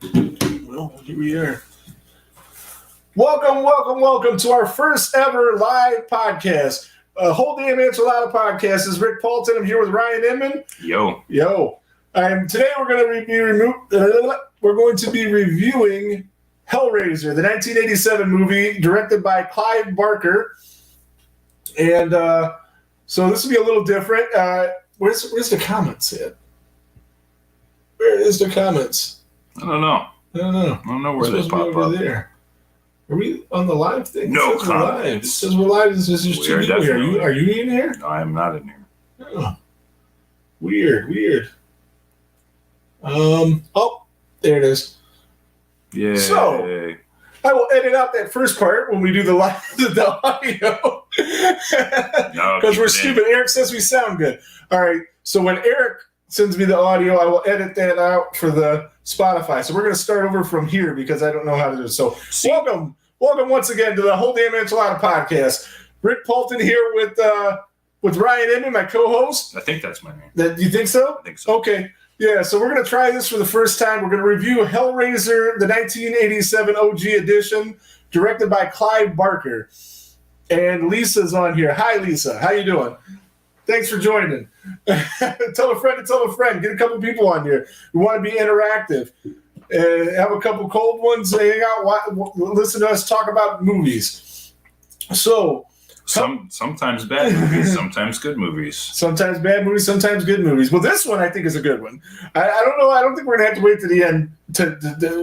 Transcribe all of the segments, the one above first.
Well, here we are. Welcome to our first ever live podcast. Whole Damn Enchilada podcast. This is Rick Paulton. I'm here with Ryan Inman. Yo. And today we're going to be reviewing Hellraiser, the 1987 movie directed by Clive Barker. And so this will be a little different. Where's the comments at? Where is the comments? I don't know where they pop up. There. Are we on the live thing? No comments. It says we're live. This is just two people here. Are you in here? No, I am not in here. Oh. Weird. Oh, there it is. Yeah. So I will edit out that first part when we do the audio because we're stupid. Eric says we sound good. All right. So when Eric sends me the audio, I will edit that out for the Spotify. So we're going to start over from here because I don't know how to do it. So welcome once again to the Whole Damn Enchilada podcast. Rick Paulton here with Ryan Inman, my co-host. I think that's my name. You think so? I think so. Okay. Yeah, so we're going to try this for the first time. We're going to review Hellraiser, the 1987 OG edition, directed by Clive Barker. And Lisa's on here. Hi, Lisa. How you doing? Thanks for joining. Tell a friend to tell a friend. Get a couple people on here. We want to be interactive. Have a couple cold ones. Hang out. Listen to us talk about movies. So... Sometimes bad movies, sometimes good movies. Sometimes bad movies, sometimes good movies. Well, this one I think is a good one. I don't know. I don't think we're gonna have to wait to the end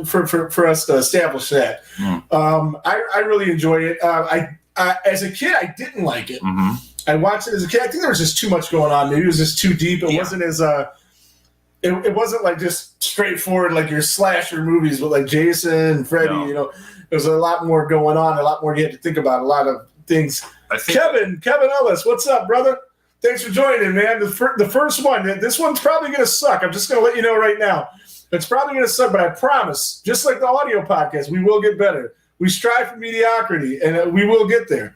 for us to establish that. I really enjoy it. I as a kid I didn't like it. Mm-hmm. I watched it as a kid. I think there was just too much going on. Maybe it was just too deep. It wasn't as it wasn't like just straightforward like your slasher movies with like Jason and Freddy. No. You know, there was a lot more going on. A lot more you had to think about. A lot of things. Kevin Ellis, what's up, brother? Thanks for joining, man. The first one, this one's probably going to suck. I'm just going to let you know right now. It's probably going to suck, but I promise, just like the audio podcast, we will get better. We strive for mediocrity, and we will get there.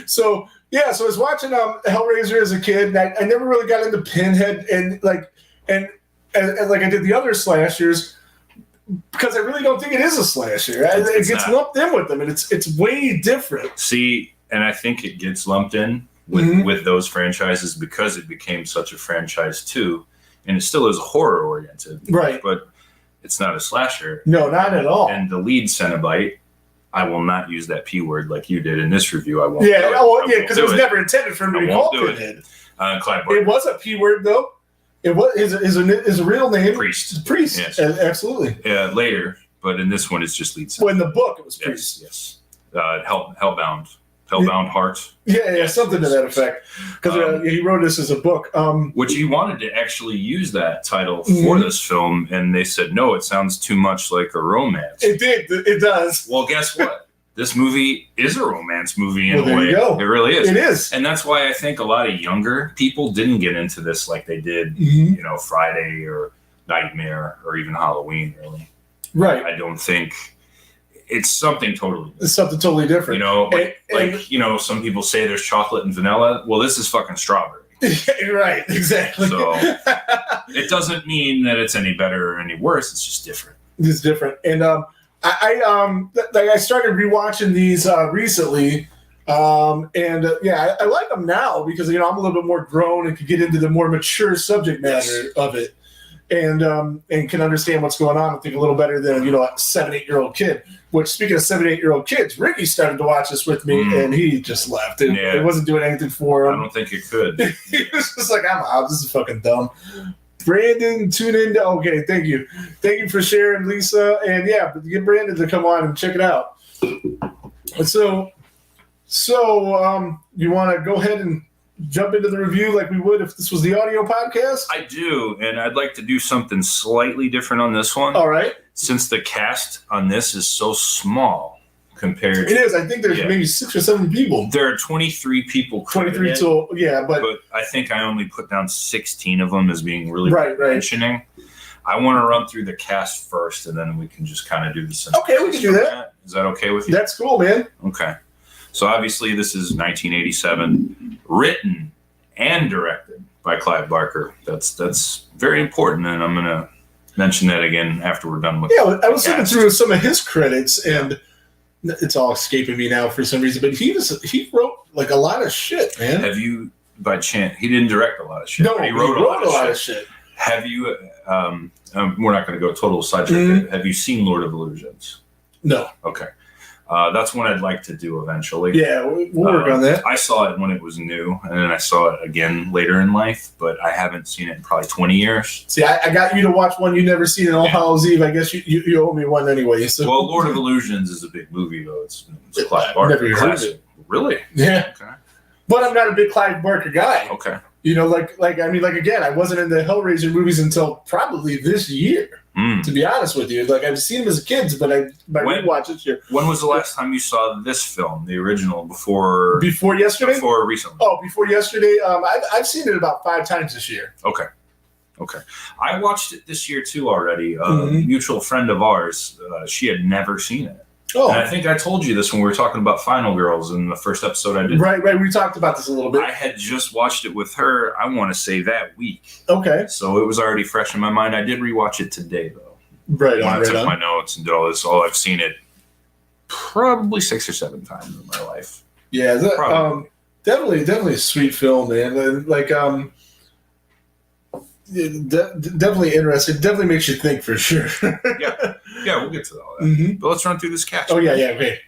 So I was watching Hellraiser as a kid, and I never really got into Pinhead, and like I did the other slashers, because I really don't think it is a slasher. It gets lumped in with them, and it's way different. See, and I think it gets lumped in with those franchises because it became such a franchise too, and it still is horror oriented, right? But it's not a slasher. No, not at all. And the lead Cenobite, I will not use that P word like you did in this review. I won't. Yeah, because it was never intended for him to be called Pinhead. Clive Barker. It was a P word though. It was his real name. Priest. Yes. Absolutely. Yeah, later, but in this one, it's just lead. Well, in the book, it was Priest. Yes. Hellbound Heart. Yeah, something to that effect. Because he wrote this as a book. Which he wanted to actually use that title for this film, and they said no. It sounds too much like a romance. It did. It does. Well, guess what? This movie is a romance movie in a way. You go. It really is. It is. And that's why I think a lot of younger people didn't get into this like they did, Friday or Nightmare or even Halloween, really. Right. I don't think it's something totally different. It's something totally different. Some people say there's chocolate and vanilla. Well, this is fucking strawberry. Right, exactly. So it doesn't mean that it's any better or any worse. It's just different. It's different. And I started rewatching these recently, I like them now because I'm a little bit more grown and can get into the more mature subject matter of it, and can understand what's going on. I think a little better than a 7-8-year-old kid. Which, speaking of 7-8-year-old kids, Ricky started to watch this with me, and he just left. It wasn't doing anything for him. I don't think it could. He was just like, I'm out. This is fucking dumb. Brandon, tune in. Okay, thank you for sharing, Lisa, and get Brandon to come on and check it out. So you want to go ahead and jump into the review like we would if this was the audio podcast? I do, and I'd like to do something slightly different on this one. All right. Since the cast on this is so small compared. It is. I think there's maybe 6 or 7 people. There are 23 people. 23 total, but I think I only put down 16 of them as being really mentioning. I want to run through the cast first, and then we can just kind of do the. Okay, we can do that. Is that okay with you? That's cool, man. Okay. So obviously this is 1987, written and directed by Clive Barker. That's very important, and I'm gonna mention that again after we're done with. Yeah, I was looking through some of his credits, and it's all escaping me now for some reason. But he wrote like a lot of shit, man. Have you, by chance, he didn't direct a lot of shit. No, but he wrote a lot of shit. Have you? We're not going to go total sidetrack. Have you seen Lord of Illusions? No. Okay. That's one I'd like to do eventually. Yeah, we'll work on that. I saw it when it was new, and then I saw it again later in life, but I haven't seen it in probably 20 years. See, I got you to watch one you've never seen in All Hallows Eve. I guess you owe me one anyway. So. Well, Lord of Illusions is a big movie, though. It's a Clive Barker. Never heard of it. Really? Yeah. Okay. But I'm not a big Clive Barker guy. Okay. Again, I wasn't in the Hellraiser movies until probably this year. To be honest with you, I've seen them as kids, but I rewatched this year. When was the last time you saw this film, the original, before yesterday? Before recently. Oh, before yesterday. I've seen it about 5 times this year. Okay. I watched it this year too already. A mutual friend of ours, she had never seen it. Oh. And I think I told you this when we were talking about Final Girls in the first episode I did. Right. We talked about this a little bit. I had just watched it with her, I want to say that week. Okay. So it was already fresh in my mind. I did rewatch it today, though. Right on. When I took my notes and did all this, I've seen it probably 6 or 7 times in my life. Yeah. Definitely a sweet film, man. Definitely interesting. Definitely makes you think for sure. Yeah, we'll get to all that. But let's run through this cast. Oh, yeah, okay.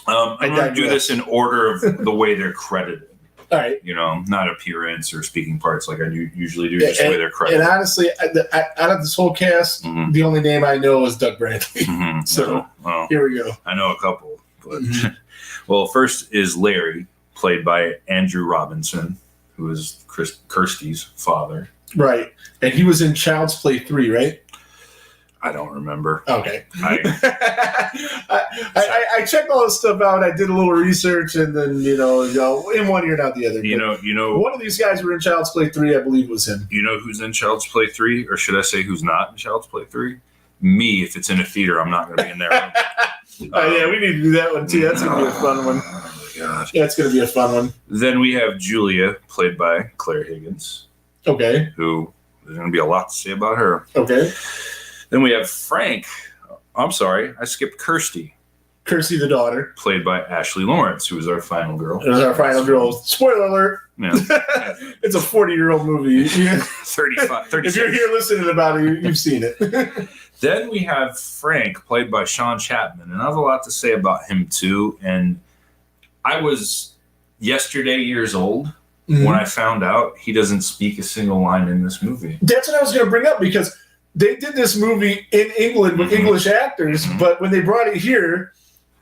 I'm going to do this in order of the way they're credited. All right. Not appearance or speaking parts like I usually do, just the way they're credited. And honestly, out of this whole cast, the only name I know is Doug Bradley. So here we go. I know a couple. But well, first is Larry, played by Andrew Robinson, who is Kirsty's father. Right. And he was in Child's Play 3, right? I don't remember. Okay. I checked all this stuff out. I did a little research, and then in one ear, not the other. One of these guys were in Child's Play 3. I believe was him. You know who's in Child's Play 3, or should I say who's not in Child's Play 3? Me. If it's in a theater, I'm not going to be in there. Yeah, we need to do that one too. That's going to be a fun one. Oh my god. Yeah, it's going to be a fun one. Then we have Julia, played by Claire Higgins. Okay. Who there's going to be a lot to say about her. Okay. Then we have Frank. I'm sorry, I skipped Kirsty. Kirsty, the daughter. Played by Ashley Lawrence, who is our final girl. It was our final girl. Spoiler alert. Yeah. It's a 40-year-old movie. 35. If you're here listening about it, you've seen it. Then we have Frank, played by Sean Chapman. And I have a lot to say about him, too. And I was yesterday years old when I found out he doesn't speak a single line in this movie. That's what I was going to bring up, because they did this movie in England with English actors, but when they brought it here,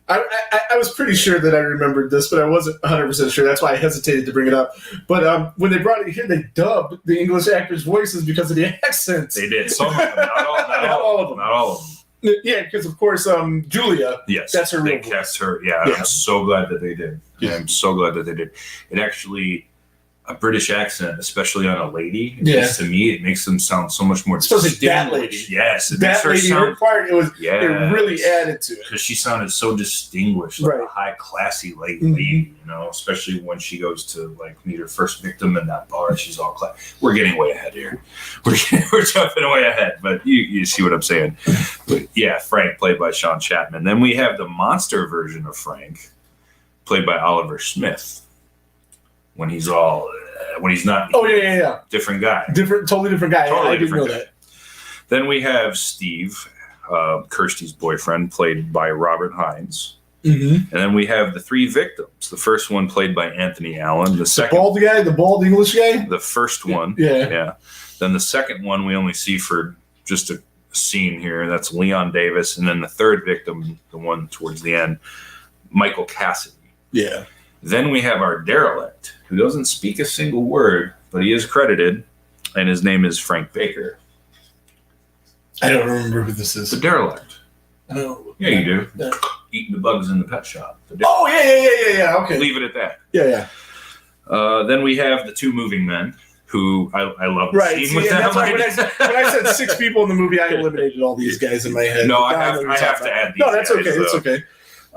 I was pretty sure that I remembered this, but I wasn't 100% sure. That's why I hesitated to bring it up. But when they brought it here, they dubbed the English actors' voices because of the accents. They did. Some of them. Not all of them. Not all of them. Yeah, because, of course, Julia, yes, that's her real voice. They cast her. Yeah, I'm so glad that they did. Yeah. I'm so glad that they did. It actually... a British accent, especially on a lady, to me, it makes them sound so much more distinguished. That lady. Yes. It that lady, her part, it really added to it. Because she sounded so distinguished, like a high, classy lady, especially when she goes to, meet her first victim in that bar. She's all classy. We're getting way ahead here. We're jumping way ahead, but you see what I'm saying. But, yeah, Frank, played by Sean Chapman. Then we have the monster version of Frank, played by Oliver Smith. When he's not. Different guy. Totally different guy. Totally I didn't know that. Then we have Steve, Kirsty's boyfriend, played by Robert Hines. And then we have the 3 victims. The first one played by Anthony Allen. The second, the bald English guy? The first one. Yeah. Then the second one we only see for just a scene here. That's Leon Davis. And then the third victim, the one towards the end, Michael Cassidy. Yeah. Then we have our derelict, who doesn't speak a single word, but he is credited, and his name is Frank Baker. I don't remember who this is. The derelict. Oh, yeah, you do. Yeah. Eating the bugs in the pet shop. Yeah. Okay. Leave it at that. Yeah. Then we have the 2 moving men, who I love the scene with them. That's when I said 6 people in the movie, I eliminated all these guys in my head. No, I have to add these. No, that's okay. It's okay.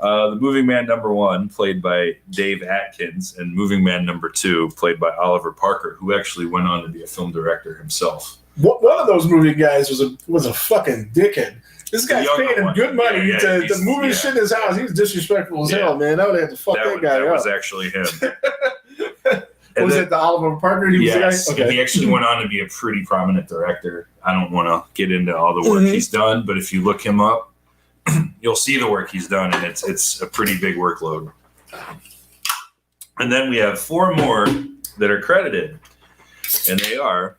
The Moving Man number 1, played by Dave Atkins, and Moving Man number 2, played by Oliver Parker, who actually went on to be a film director himself. One of those movie guys was a fucking dickhead. This guy's paying him good money to move his shit in his house. He was disrespectful as hell, man. I would have to fuck that guy up. That was actually him. Was it the Oliver Parker? He was the guy? Okay. He actually went on to be a pretty prominent director. I don't want to get into all the work he's done, but if you look him up, you'll see the work he's done, and it's a pretty big workload. And then we have 4 more that are credited, and they are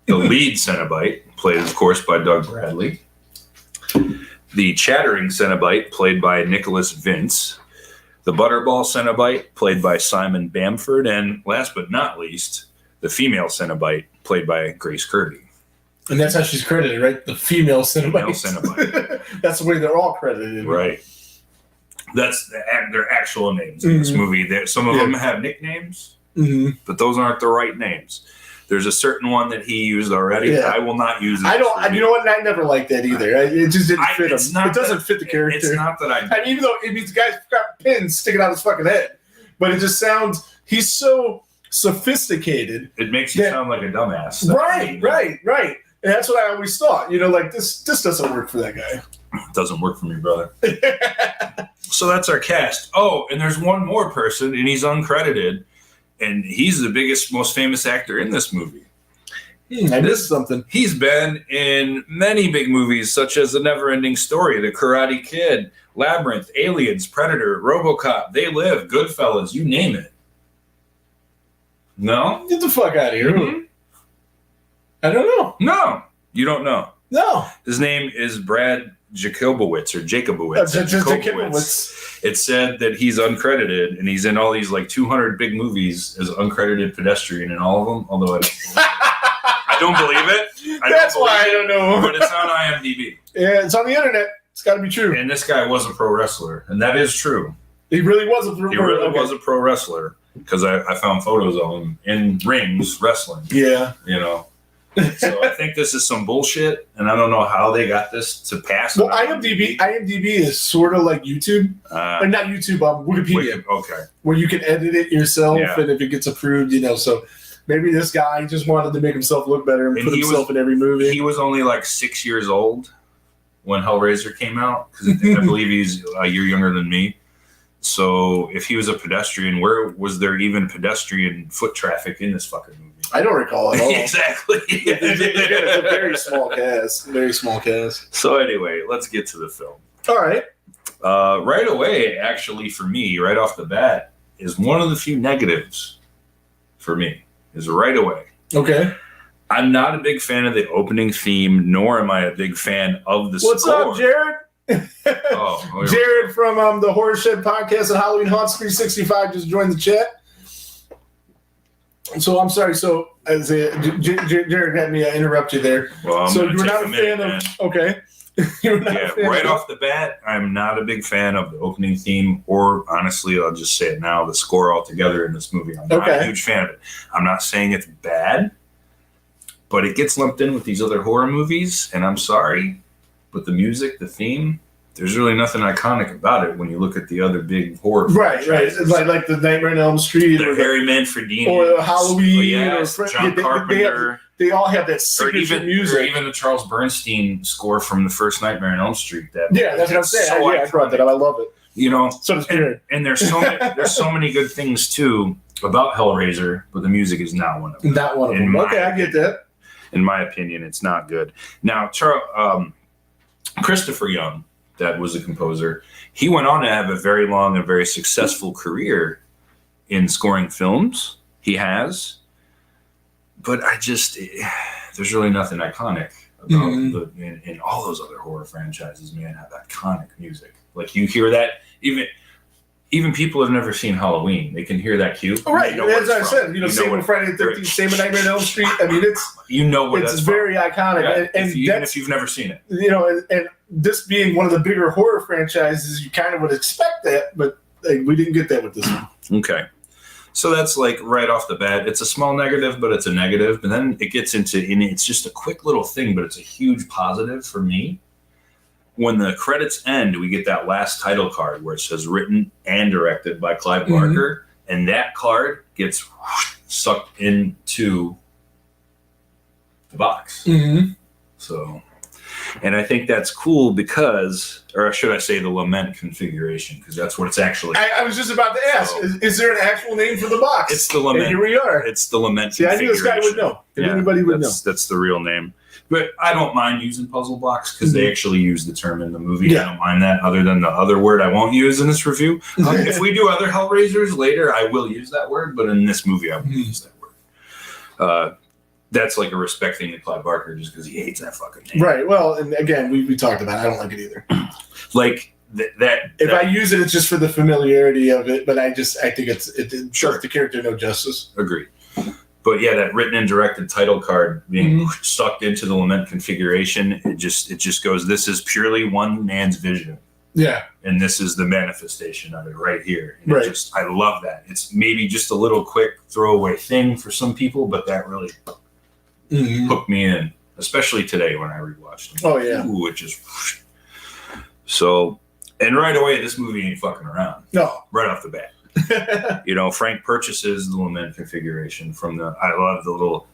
the lead Cenobite, played, of course, by Doug Bradley. The chattering Cenobite, played by Nicholas Vince. The Butterball Cenobite, played by Simon Bamford. And last but not least, the female Cenobite, played by Grace Kirby. And that's how she's credited, right? The female Cenobite. That's the way they're all credited. Right. That's their actual names in this movie. Some of them have nicknames, but those aren't the right names. There's a certain one that he used already. Yeah. I will not use it. I don't. You know what? I never liked that either. It just didn't fit him. It doesn't fit the character. It's not that I mean, even though the guy's got pins sticking out his fucking head, but it just sounds. He's so sophisticated. It makes you sound like a dumbass. Right. And that's what I always thought. Like this doesn't work for that guy. It doesn't work for me, brother. So that's our cast. Oh, and there's one more person, and he's uncredited. And he's the biggest, most famous actor in this movie. I missed something. He's been in many big movies, such as The Neverending Story, The Karate Kid, Labyrinth, Aliens, Predator, RoboCop, They Live, Goodfellas, you name it. No? Get the fuck out of here. Mm-hmm. I don't know. No, you don't know. No. His name is Brad Jacobowitz. It said that he's uncredited, and he's in all these 200 big movies as uncredited pedestrian in all of them, although I don't believe it. That's why I don't know. But it's on IMDb. Yeah, it's on the internet. It's got to be true. And this guy was a pro wrestler, and that is true. He really was a pro wrestler. He really was a pro wrestler, because I found photos of him in rings wrestling. Yeah. So I think this is some bullshit, and I don't know how they got this to pass. Well, IMDb is sort of like YouTube, or not YouTube, Wikipedia. Okay, where you can edit it yourself, and if it gets approved, so maybe this guy just wanted to make himself look better and put himself in every movie. He was only 6 years old when Hellraiser came out, because I believe he's a year younger than me. So if he was a pedestrian, where was there even pedestrian foot traffic in this fucking movie? I don't recall at all. Exactly. It's a very small cast. Very small cast. So anyway, let's get to the film. All right. Right away, actually, for me, right off the bat, is one of the few negatives for me, is right away. Okay. I'm not a big fan of the opening theme, nor am I a big fan of the score. What's up, Jared? Jared from the Horror Shed podcast and Halloween Haunts 365 just joined the chat. So I'm sorry. So Jared had me interrupt you there. Well, so you were not a fan of. Okay. Right off the bat, I'm not a big fan of the opening theme, or honestly, I'll just say it now, the score altogether in this movie. I'm not a huge fan of it. I'm not saying it's bad, but it gets lumped in with these other horror movies, and I'm sorry, but the music, the theme, there's really nothing iconic about it when you look at the other big horror franchises. Right. Like the Nightmare on Elm Street, the Harry Manfredini, or Halloween, or John Carpenter. They all have that signature music. Or even the Charles Bernstein score from the first Nightmare on Elm Street. That's what I'm saying. So I brought that up. I love it. So does Jared. And there's so many good things too about Hellraiser, but the music is not one of them. Not one of them. Okay, I get that. In my opinion, it's not good. Now, Christopher Young, that was the composer, he went on to have a very long and very successful career in scoring films. He has. But there's really nothing iconic about in all those other horror franchises, man, have iconic music. Like you hear that, even people have never seen Halloween, they can hear that cue. Oh, right, as I said, same with Friday the 13th, same with Nightmare on Elm Street. I mean, it's very iconic, even if you've never seen it. And this being one of the bigger horror franchises, you kind of would expect that, but we didn't get that with this one. Okay. So that's right off the bat. It's a small negative, but it's a negative. But then it gets into, and it's just a quick little thing, but it's a huge positive for me. When the credits end, we get that last title card where it says written and directed by Clive Barker. And that card gets sucked into the box. Mm-hmm. So, and I think that's cool because, or should I say the lament configuration, because that's what it's actually. I was just about to ask, is there an actual name for the box? It's the lament. And here we are. It's the lament See, configuration. I knew this guy would know. If anybody would know. That's the real name. But I don't mind using puzzle blocks because they actually use the term in the movie. Yeah. I don't mind that, other than the other word I won't use in this review. If we do other Hellraisers later, I will use that word, but in this movie, I won't use that word. That's like a respect thing to Clive Barker just because he hates that fucking name. Right. Well, and again, we talked about it. I don't like it either. Like that. If I use it, it's just for the familiarity of it, but I think it does the character no justice. Agreed. But yeah, that written and directed title card being sucked into the lament configuration, it just goes, this is purely one man's vision. Yeah. And this is the manifestation of it right here. And right. I love that. It's maybe just a little quick throwaway thing for some people, but that really hooked me in, especially today when I rewatched it. Oh, yeah. Ooh, it just... So, and right away, this movie ain't fucking around. No. Right off the bat. Frank purchases the lament configuration from I love the little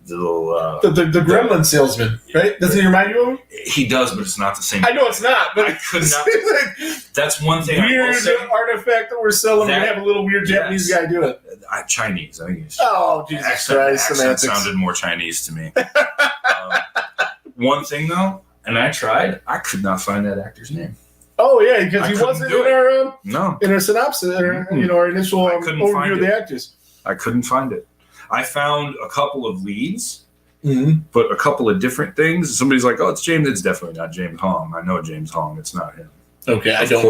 the gremlin salesman, right? Doesn't he remind you of him? He does, but it's not the same. I know it's not, but I could not. That's one thing. Weird I will say, artifact that we're selling. We have a little weird Japanese guy do it. Chinese. I think it's Jesus Christ! Accent sounded more Chinese to me. One thing though, and I tried. I could not find that actor's name. Oh yeah, because he wasn't in our synopsis, our initial overview of the actors. I couldn't find it. I found a couple of leads, but a couple of different things. Somebody's like, "Oh, it's James." It's definitely not James Hong. I know James Hong. It's not him. Okay, I don't.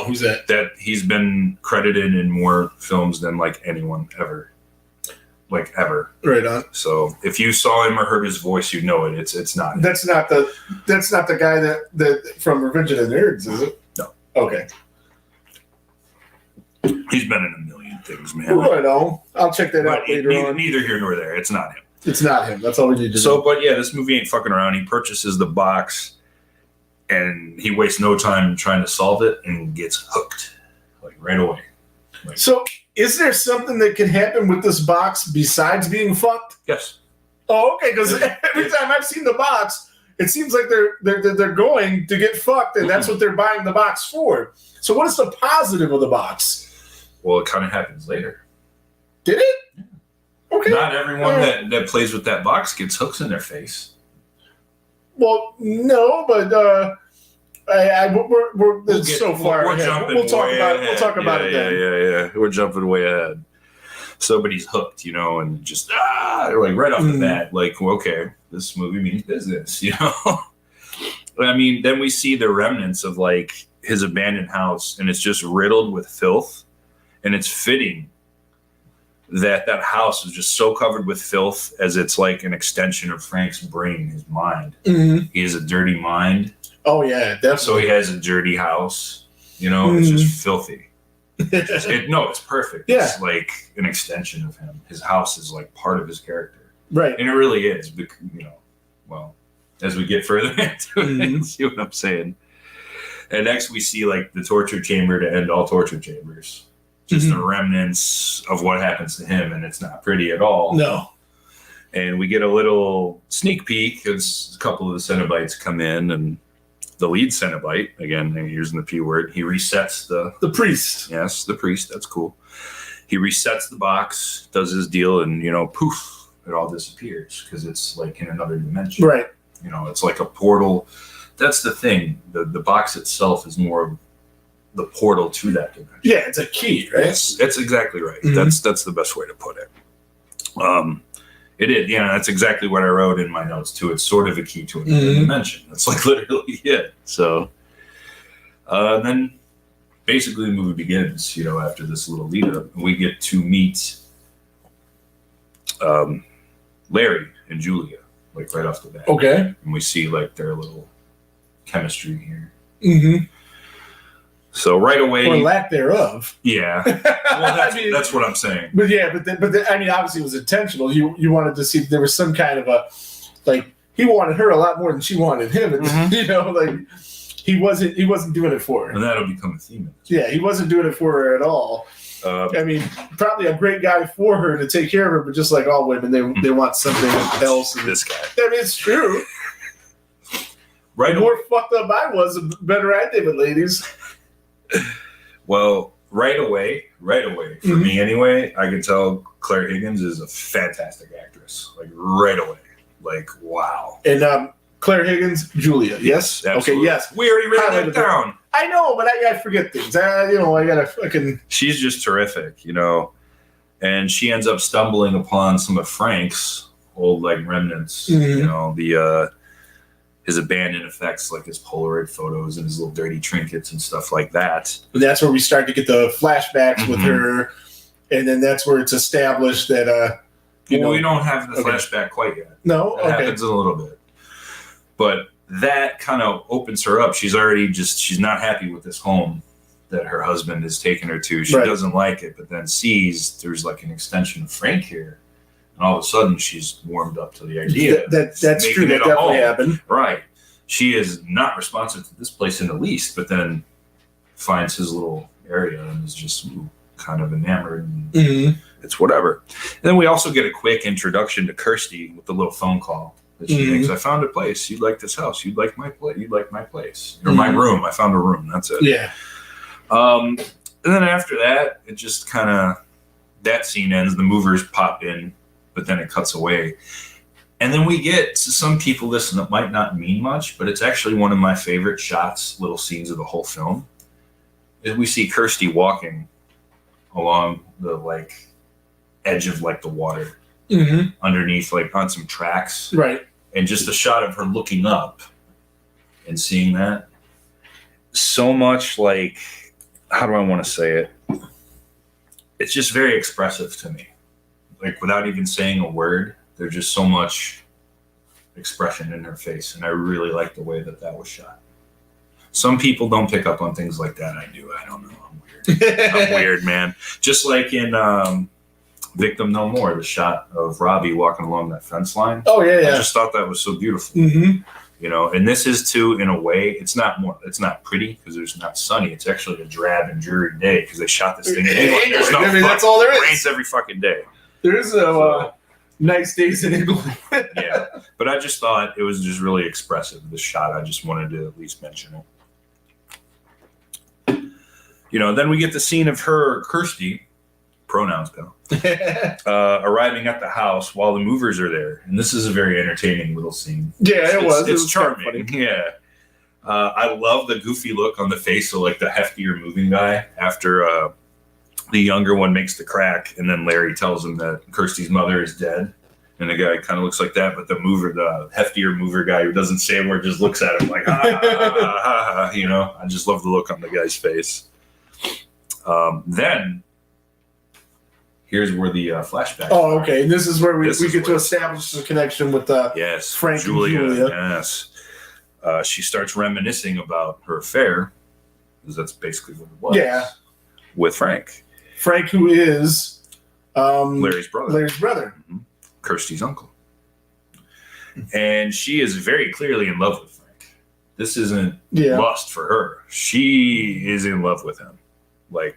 Who's that? That he's been credited in more films than like anyone ever. Like ever. Right on. So if you saw him or heard his voice, you know it. It's not him. That's not the guy that from Revenge of the Nerds, is it? No. Okay. He's been in a million things, man. Right on. I'll check that out later on. Neither here nor there. It's not him. It's not him. That's all we need to know. But yeah, this movie ain't fucking around. He purchases the box and he wastes no time trying to solve it and gets hooked. Like right away. So is there something that can happen with this box besides being fucked? Yes. Oh, okay. Because every time I've seen the box, it seems like they're going to get fucked, and that's what they're buying the box for. So what is the positive of the box? Well, it kind of happens later. Did it? Yeah. Okay. Not everyone that plays with that box gets hooks in their face. Well, no, but we're so far ahead. We'll talk about it then. Yeah. We're jumping way ahead. Somebody's hooked, and just like right off the bat, like, well, okay, this movie means business, I mean, then we see the remnants of like his abandoned house, and it's just riddled with filth, and it's fitting that house is just so covered with filth, as it's like an extension of Frank's brain, his mind. He has a dirty mind. Oh yeah, definitely. So he has a dirty house. It's just filthy. It's perfect. Yeah. It's like an extension of him. His house is like part of his character. Right. And it really is. Because, well, as we get further into it, see what I'm saying. And next we see like the torture chamber to end all torture chambers. Just the remnants of what happens to him, and it's not pretty at all. No. And we get a little sneak peek as a couple of the Cenobites come in, and the lead Cenobite, again, I'm using the P word, he resets the priest. Yes, the priest. That's cool. He resets the box, does his deal, and, poof, it all disappears because it's like in another dimension. Right. It's like a portal. That's the thing. The box itself is more of the portal to that dimension. Yeah, it's a key, right? That's exactly right. That's the best way to put it. It is, that's exactly what I wrote in my notes too. It's sort of a key to another dimension. That's like literally it. So then basically the movie begins, after this little lead up. We get to meet Larry and Julia, like right off the bat. Okay. And we see like their little chemistry here. So right away, or lack thereof. Yeah. Well, that's what I'm saying. But yeah, but I mean, obviously it was intentional. You wanted to see if there was some kind of a, like, he wanted her a lot more than she wanted him. Like he wasn't doing it for her. And that'll become a theme. Yeah, he wasn't doing it for her at all. I mean, probably a great guy for her to take care of her, but just like all women, they want something else. And, this guy. I mean, it's true. Right. The more fucked up I was, the better I did with ladies. Well, right away, for me anyway, I can tell Claire Higgins is a fantastic actress. Like, right away. Like, wow. And Claire Higgins, Julia, yes? Absolutely. Okay, yes. We already wrote that down. I know, but I forget things. I gotta fucking... She's just terrific, and she ends up stumbling upon some of Frank's old, like, remnants, his abandoned effects, like his Polaroid photos and his little dirty trinkets and stuff like that. But that's where we start to get the flashbacks with her, and then that's where it's established that, we don't have the flashback quite yet. No? It happens in a little bit. But that kind of opens her up. She's not happy with this home that her husband has taken her to. She doesn't like it, but then sees there's like an extension of Frank here. And all of a sudden, she's warmed up to the idea. That's true. That definitely happened. Right. She is not responsive to this place in the least, but then finds his little area and is just kind of enamored. And it's whatever. And then we also get a quick introduction to Kirsty with the little phone call that she makes. I found a place. You'd like this house. You'd like my place. You'd like my place. Or my room. I found a room. That's it. Yeah. And then after that, it just kind of, that scene ends. The movers pop in. But then it cuts away. And then we get to some people, listen, that might not mean much, but it's actually one of my favorite little scenes of the whole film. Is we see Kirsty walking along the like edge of like the water underneath, like on some tracks. Right. And just a shot of her looking up and seeing that. So much like, how do I want to say it? It's just very expressive to me. Like, without even saying a word, there's just so much expression in her face. And I really like the way that was shot. Some people don't pick up on things like that. I do. I don't know. I'm weird. I'm weird, man. Just like in Victim No More, the shot of Robbie walking along that fence line. Oh, yeah. I just thought that was so beautiful. And this is too, in a way, it's not pretty because there's not sunny. It's actually a drab and dreary day because they shot this thing. That's all there is. It rains every fucking day. There is no nice days in England. Yeah, but I just thought it was just really expressive, this shot. I just wanted to at least mention it. Then we get the scene of her, Kirsty, pronouns, pal, arriving at the house while the movers are there. And this is a very entertaining little scene. Yeah, it was. It's charming. Yeah. I love the goofy look on the face of like the heftier moving guy after the younger one makes the crack, and then Larry tells him that Kirsty's mother is dead. And the guy kind of looks like that, but the heftier mover guy who doesn't say a word just looks at him like, I just love the look on the guy's face. Then here's where the flashback. Oh, okay. And this is where we get to establish the connection with Frank Julia. and Julia. Yes. She starts reminiscing about her affair, because that's basically what it was. Yeah. With Frank. Frank, who is Larry's brother. Mm-hmm. Kirsty's uncle. And she is very clearly in love with Frank. This isn't lust for her. She is in love with him. Like,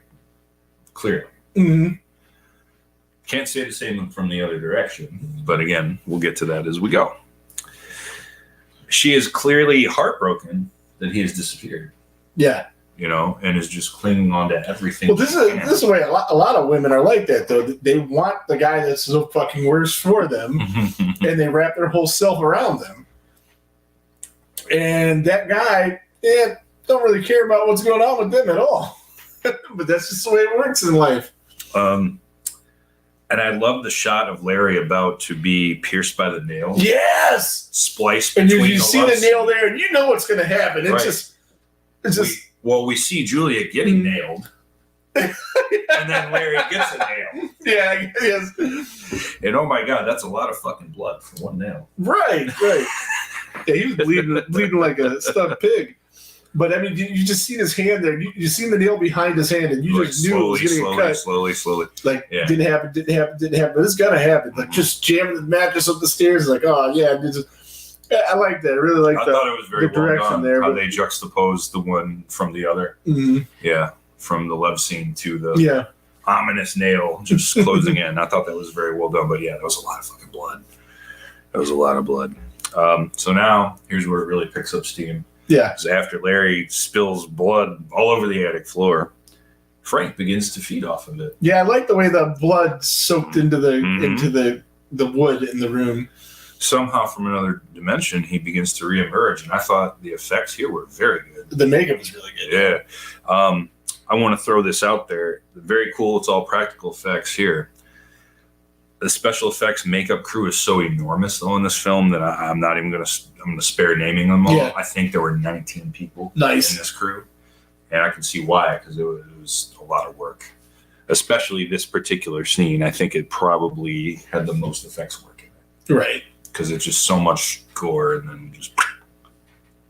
clearly. Can't say the same from the other direction. But again, we'll get to that as we go. She is clearly heartbroken that he has disappeared. Yeah. And is just clinging on to everything. Well, this is the way a lot of women are like that, though. They want the guy that's so fucking worse for them, and they wrap their whole self around them. And that guy, don't really care about what's going on with them at all. But that's just the way it works in life. And I love the shot of Larry about to be pierced by the nail. Yes! Spliced and between you see the nail there, and you know what's going to happen. It's just... we see Julia getting nailed, and then Larry gets a nail. Yeah, yes. And oh my God, that's a lot of fucking blood for one nail. Right. Yeah, he was bleeding like a stuffed pig. But I mean, you just see his hand there. You seen the nail behind his hand, and you just knew it was going to get cut. Slowly. Like, didn't happen. But it's going to happen. Like, just jamming the mattress up the stairs. Like, oh, yeah. I like that. I really like I thought it was very well done, there. How they juxtaposed the one from the other. Yeah, from the love scene to the... Yeah. ominous nail just closing in. I thought that was very well done, but yeah, that was a lot of fucking blood. That was a lot of blood. So now here's where it really picks up steam. Yeah. Because after Larry spills blood all over the attic floor, Frank begins to feed off of it. Yeah, I like the way the blood soaked into the wood in the room. Somehow from another dimension, he begins to reemerge, and I thought the effects here were very good. The makeup was really good. Yeah. I want to throw this out there. Very cool. It's all practical effects here. The special effects makeup crew is so enormous though in this film that I'm not even going to spare naming them all. Yeah. I think there were 19 people in this crew, and I can see why, because it was a lot of work. Especially this particular scene, I think it probably had the most effects work in it. Right. Because it's just so much gore and then just.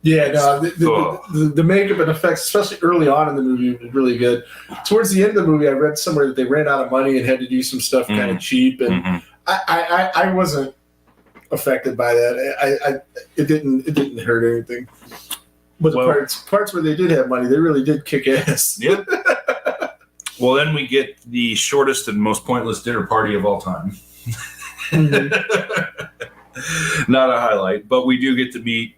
Yeah, no, the makeup and effects, especially early on in the movie, was really good. Towards the end of the movie, I read somewhere that they ran out of money and had to do some stuff kind of cheap, and I wasn't affected by that. It didn't hurt anything. But the parts where they did have money, they really did kick ass. Yep. Well, then we get the shortest and most pointless dinner party of all time. Not a highlight, but we do get to meet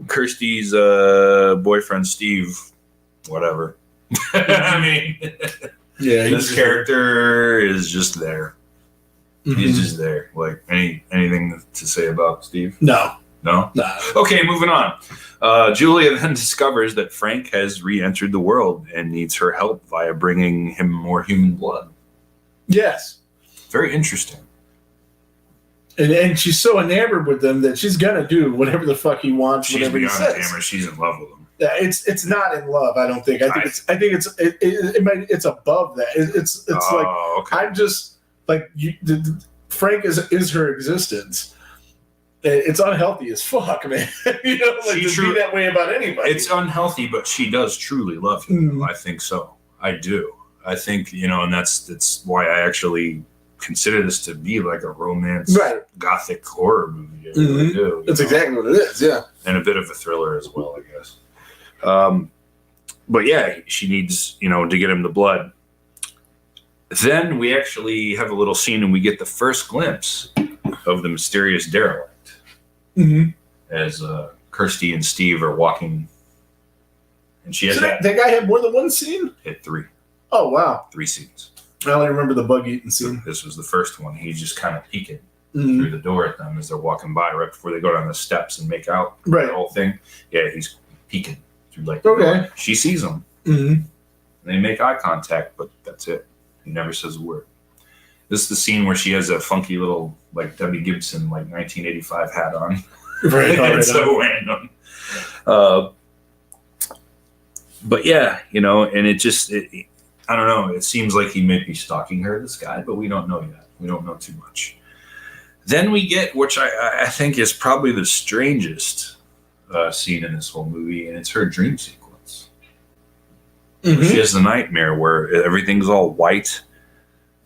Kirsty's boyfriend, Steve, whatever. I mean, yeah, this character is just there. He's just there. Like, anything to say about Steve? No. Okay, moving on. Julia then discovers that Frank has re-entered the world and needs her help via bringing him more human blood. Yes. Very interesting. And she's so enamored with him that she's gonna do whatever the fuck he wants. She's whatever he says. Enamored. She's in love with him. Yeah, it's not in love. I don't think. I think it's above that. It's like okay. I'm just like Frank is her existence. It's unhealthy as fuck, man. You know, like to be that way about anybody. It's unhealthy, but she does truly love him. I think so. I do. I think, and that's why I actually consider this to be like a romance, gothic horror movie. I really do. That's exactly what it is, yeah. And a bit of a thriller as well, I guess. But yeah, she needs, to get him the blood. Then we actually have a little scene and we get the first glimpse of the mysterious derelict. As Kirsty and Steve are walking. And she has that guy had more than one scene? Hit 3. Oh, wow. 3 scenes. I only remember the bug eating scene. This was the first one. He's just kind of peeking through the door at them as they're walking by right before they go down the steps and make out the whole thing. Yeah, he's peeking through the door. She sees him. And they make eye contact, but that's it. He never says a word. This is the scene where she has a funky little like Debbie Gibson 1985 hat on. It's so random. But yeah, and it just I don't know. It seems like he may be stalking her, this guy, but we don't know yet. We don't know too much. Then we get, which I think is probably the strangest scene in this whole movie, and it's her dream sequence. She has the nightmare where everything's all white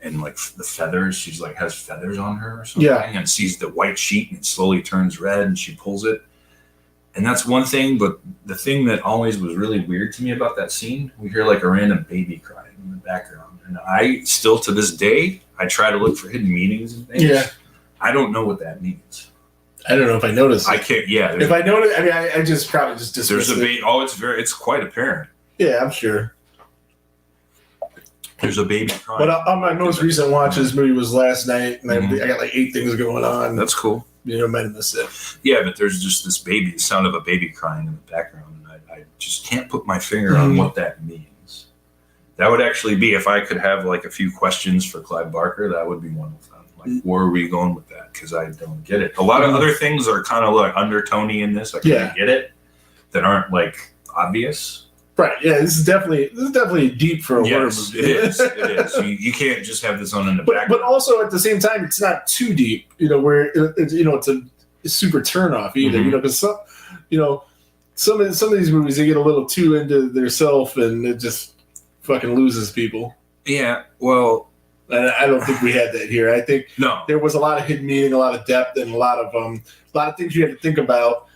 and like the feathers. She's like has feathers on her or something, and sees the white sheet and it slowly turns red, and she pulls it. And that's one thing, but the thing that always was really weird to me about that scene, we hear like a random baby crying in the background. And I still, to this day, I try to look for hidden meanings and things. Yeah. I don't know what that means. I don't know if I noticed. I can't, If I notice, I mean, I just probably just dismiss it. It's quite apparent. Yeah, I'm sure. There's a baby crying. But on my most recent watch, this movie was last night, and I got like 8 things going on. That's cool. Might have missed it. Yeah, but there's just this the sound of a baby crying in the background. And I just can't put my finger on what that means. That would actually be, if I could have like a few questions for Clive Barker, that would be one of them. Like, where are we going with that? Because I don't get it. A lot of other things are kind of like undertony in this. I kind of get it. That aren't like obvious. Right. Yeah. This is definitely deep for a horror movie. It is. It is. You can't just have this on in the background. But also at the same time, it's not too deep. Where it's a super turn off either. Because some of these movies, they get a little too into their self and it just fucking loses people. Yeah. Well, and I don't think we had that here. I think there was a lot of hidden meaning, a lot of depth, and a lot of things you had to think about,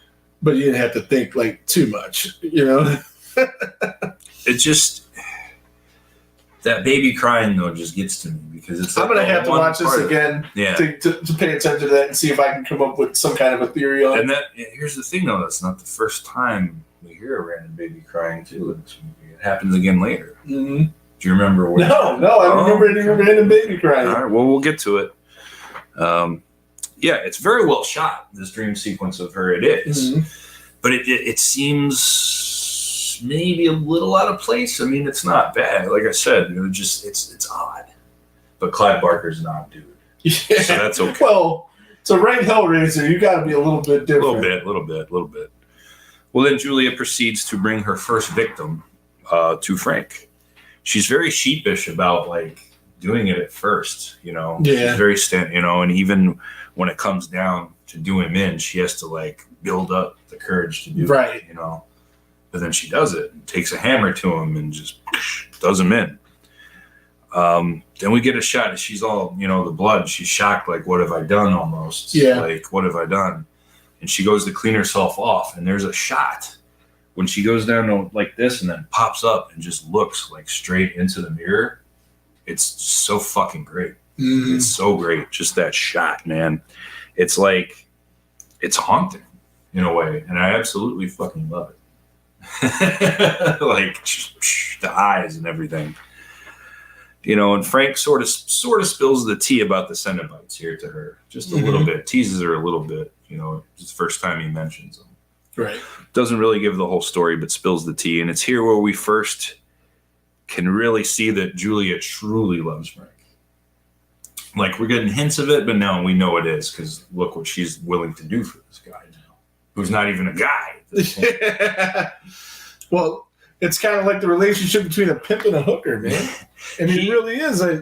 but you didn't have to think like too much. It just That baby crying though just gets to me because it's. I'm gonna have to watch this again. Yeah. To pay attention to that and see if I can come up with some kind of a theory on it. And here's the thing though, that's not the first time we hear a random baby crying too in this movie. It happens again later. Mm-hmm. Do you remember when? No, I don't remember any random baby crying. All right, well, we'll get to it. Yeah, it's very well shot, this dream sequence of her. It is. Mm-hmm. But it seems maybe a little out of place. I mean, it's not bad. Like I said, it's odd. But Clive Barker's not, dude. Yeah. So that's okay. Well, to rank Hellraiser, you got to be a little bit different. A little bit. Well, then Julia proceeds to bring her first victim to Frank. She's very sheepish about like doing it at first, you know. Yeah. She's very and even when it comes down to do him in, she has to like build up the courage to do it, you know. But then she does it and takes a hammer to him and just does him in. Then we get a shot. She's all, the blood. She's shocked, like, what have I done almost? Yeah. Like, what have I done? And she goes to clean herself off, and there's a shot when she goes down to, like this and then pops up and just looks like straight into the mirror. It's so fucking great. Mm-hmm. It's so great. Just that shot, man. It's like, it's haunting in a way, and I absolutely fucking love it. Like the eyes and everything. And Frank sort of spills the tea about the Cenobites here to her, just a little bit, teases her a little bit. It's the first time he mentions them. Right. Doesn't really give the whole story, but spills the tea, and it's here where we first can really see that Julia truly loves Frank. Like, we're getting hints of it, but now we know it is, because look what she's willing to do for this guy now, who's not even a guy. Well, it's kind of like the relationship between a pimp and a hooker, man. I mean, it really is. A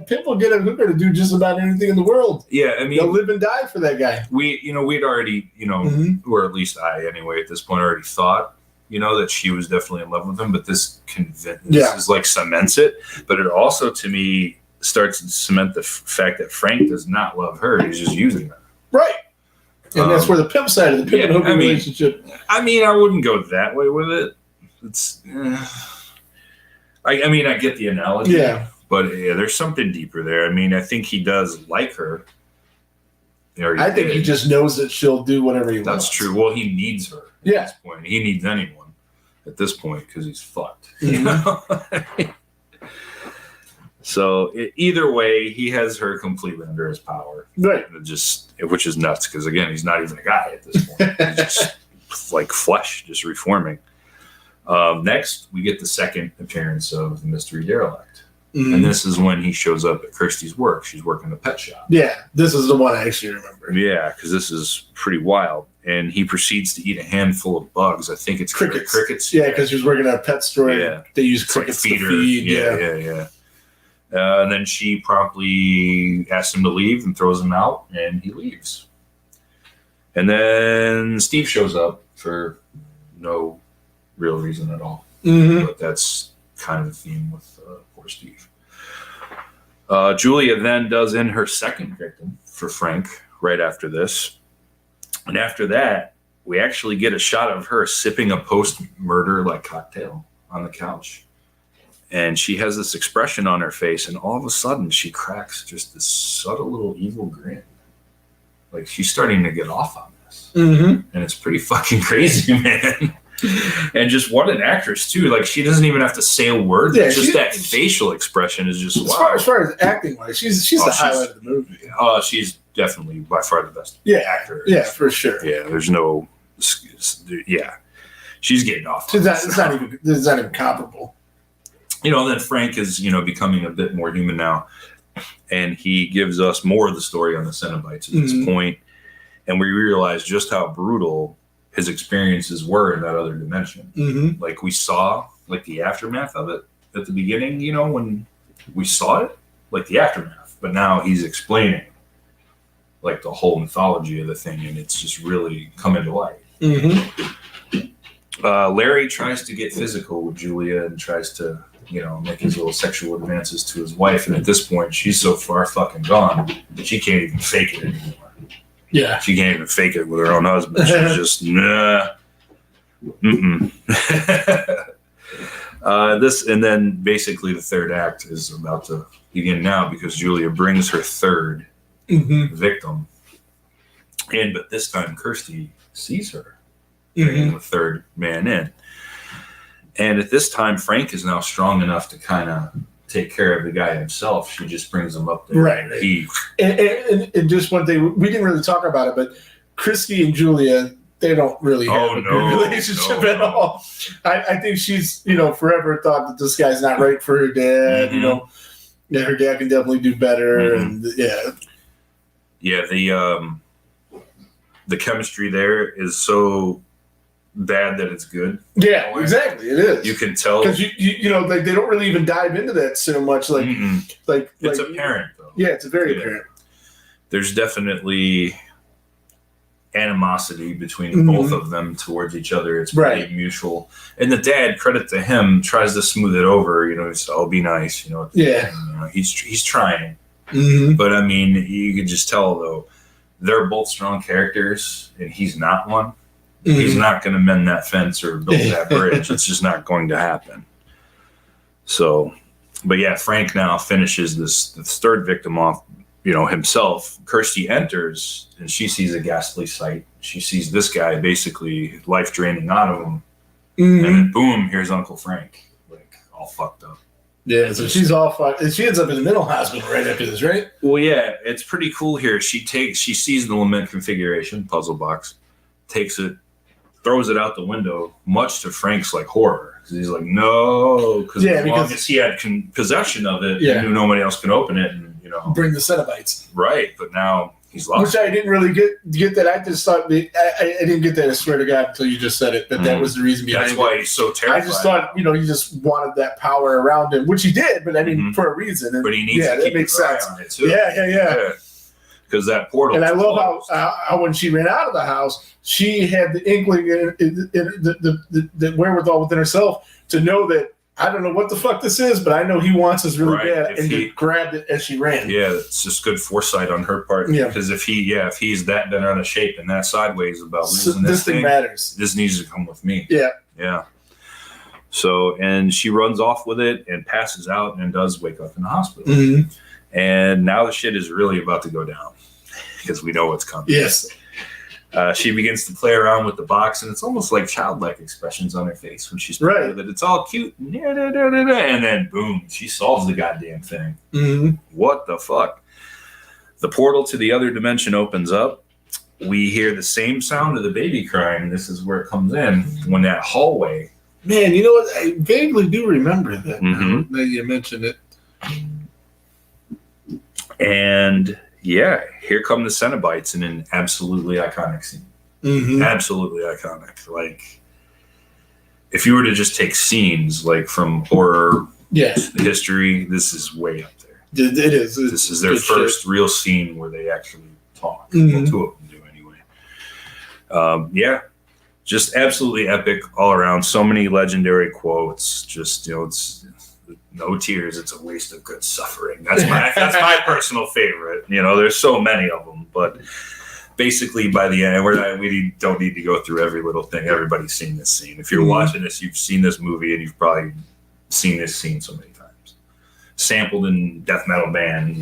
pimp will get a hooker to do just about anything in the world. Yeah, I mean, they'll live and die for that guy. We'd already, or at least I, anyway, at this point, already thought, that she was definitely in love with him. But this is like cements it. But it also, to me, starts to cement the fact that Frank does not love her. He's just using her. Right. And that's where the pimp side of the pimp and hooker relationship. I mean, I wouldn't go that way with it. It's, I get the analogy, but there's something deeper there. I mean, I think he does like her. I think he just knows that she'll do whatever he wants. That's true. Well, he needs her at this point. He needs anyone at this point because he's fucked. Mm-hmm. So either way, he has her completely under his power. Right. Which is nuts because, again, he's not even a guy at this point. He's just like flesh, just reforming. Next, we get the second appearance of the mystery derelict. Mm-hmm. And this is when he shows up at Kirsty's work. She's working a pet shop. Yeah, this is the one I actually remember. Yeah, because this is pretty wild. And he proceeds to eat a handful of bugs. I think it's crickets. Yeah, because he was working at a pet store. Yeah. They use crickets to feed. Yeah. And then she promptly asks him to leave and throws him out, and he leaves. And then Steve shows up for no real reason at all. Mm-hmm. But that's kind of the theme with poor Steve. Julia then does in her second victim for Frank right after this. And after that, we actually get a shot of her sipping a post-murder like cocktail on the couch. And she has this expression on her face, and all of a sudden she cracks just this subtle little evil grin. Like she's starting to get off on this. Mm-hmm. And it's pretty fucking crazy, man. And just what an actress too. Like she doesn't even have to say a word. Yeah, just that facial expression is just wow. As far as acting wise, she's the highlight of the movie. She's definitely by far the best actor. Yeah, for sure. Yeah, there's no. Yeah, she's getting off. It's not even comparable. Then Frank is becoming a bit more human now, and he gives us more of the story on the Cenobites at this point, and we realize just how brutal his experiences were in that other dimension. Mm-hmm. Like we saw like the aftermath of it at the beginning, when we saw it, like the aftermath, but now he's explaining like the whole mythology of the thing, and it's just really come into light. Mm-hmm. Larry tries to get physical with Julia and tries to, make his little sexual advances to his wife, and at this point she's so far fucking gone that she can't even fake it anymore. Yeah. She can't even fake it with her own husband. She's just, nah. And then basically the third act is about to begin now because Julia brings her third victim. But this time Kirsty sees her bringing the third man in. And at this time, Frank is now strong enough to kind of take care of the guy himself. She just brings him up there. Right. And just one thing, we didn't really talk about it, but Christy and Julia, they don't really have a good relationship at all. I think she's, forever thought that this guy's not right for her dad. That her dad can definitely do better. And the chemistry there is so bad that it's good. Yeah, exactly. It is. You can tell because like they don't really even dive into that so much. Like it's apparent though. Yeah, it's very apparent. There's definitely animosity between both of them towards each other. It's pretty mutual. And the dad, credit to him, tries to smooth it over. He's "I'll be nice." He's trying. But I mean, you could just tell though, they're both strong characters, and he's not one. He's not going to mend that fence or build that bridge. It's just not going to happen. So, but yeah, Frank now finishes this third victim off, himself. Kirsty enters and she sees a ghastly sight. She sees this guy basically life draining out of him. And then boom, here's Uncle Frank, like all fucked up. Yeah, so she's all fucked. And she ends up in the mental hospital right after this, right? Well, yeah, it's pretty cool here. She sees the lament configuration puzzle box, takes it, throws it out the window, much to Frank's horror, because he's like, no, because as long as he had possession of it, he knew nobody else could open it, and bring the Cenobites. Right, but now he's lost. Which I didn't really get that. I just thought I didn't get that. I swear to God, until you just said it. That was the reason behind it. That's why he's so terrified. I just thought he just wanted that power around him, which he did. But I mean, for a reason. And, but he needs to keep his eye on it too. Yeah. Because that portal. And I love how when she ran out of the house, she had the inkling, the wherewithal within herself to know that I don't know what the fuck this is, but I know he wants us really bad, and he grabbed it as she ran. Yeah, it's just good foresight on her part. Yeah, because if he's that bent out of shape and that sideways about losing this thing matters. This needs to come with me. Yeah. So, and she runs off with it and passes out and does wake up in the hospital. And now the shit is really about to go down because we know what's coming. Yes. She begins to play around with the box, and it's almost like childlike expressions on her face when she's playing with it. It's all cute. And then, boom, she solves the goddamn thing. What the fuck? The portal to the other dimension opens up. We hear the same sound of the baby crying. This is where it comes in, when that hallway. Man, you know what? I vaguely do remember that now that you mentioned it. And yeah, here come the Cenobites in an absolutely iconic scene. Absolutely iconic. Like, if you were to just take scenes from horror history, this is way up there. It is. This is their first real scene where they actually talk. Well, two of them do anyway. Just absolutely epic all around. So many legendary quotes. Just it's no tears, it's a waste of good suffering. That's my personal favorite. There's so many of them, but basically by the end, we don't need to go through every little thing. Everybody's seen this scene. If you're watching this, you've seen this movie, and you've probably seen this scene so many times. Sampled in death metal band,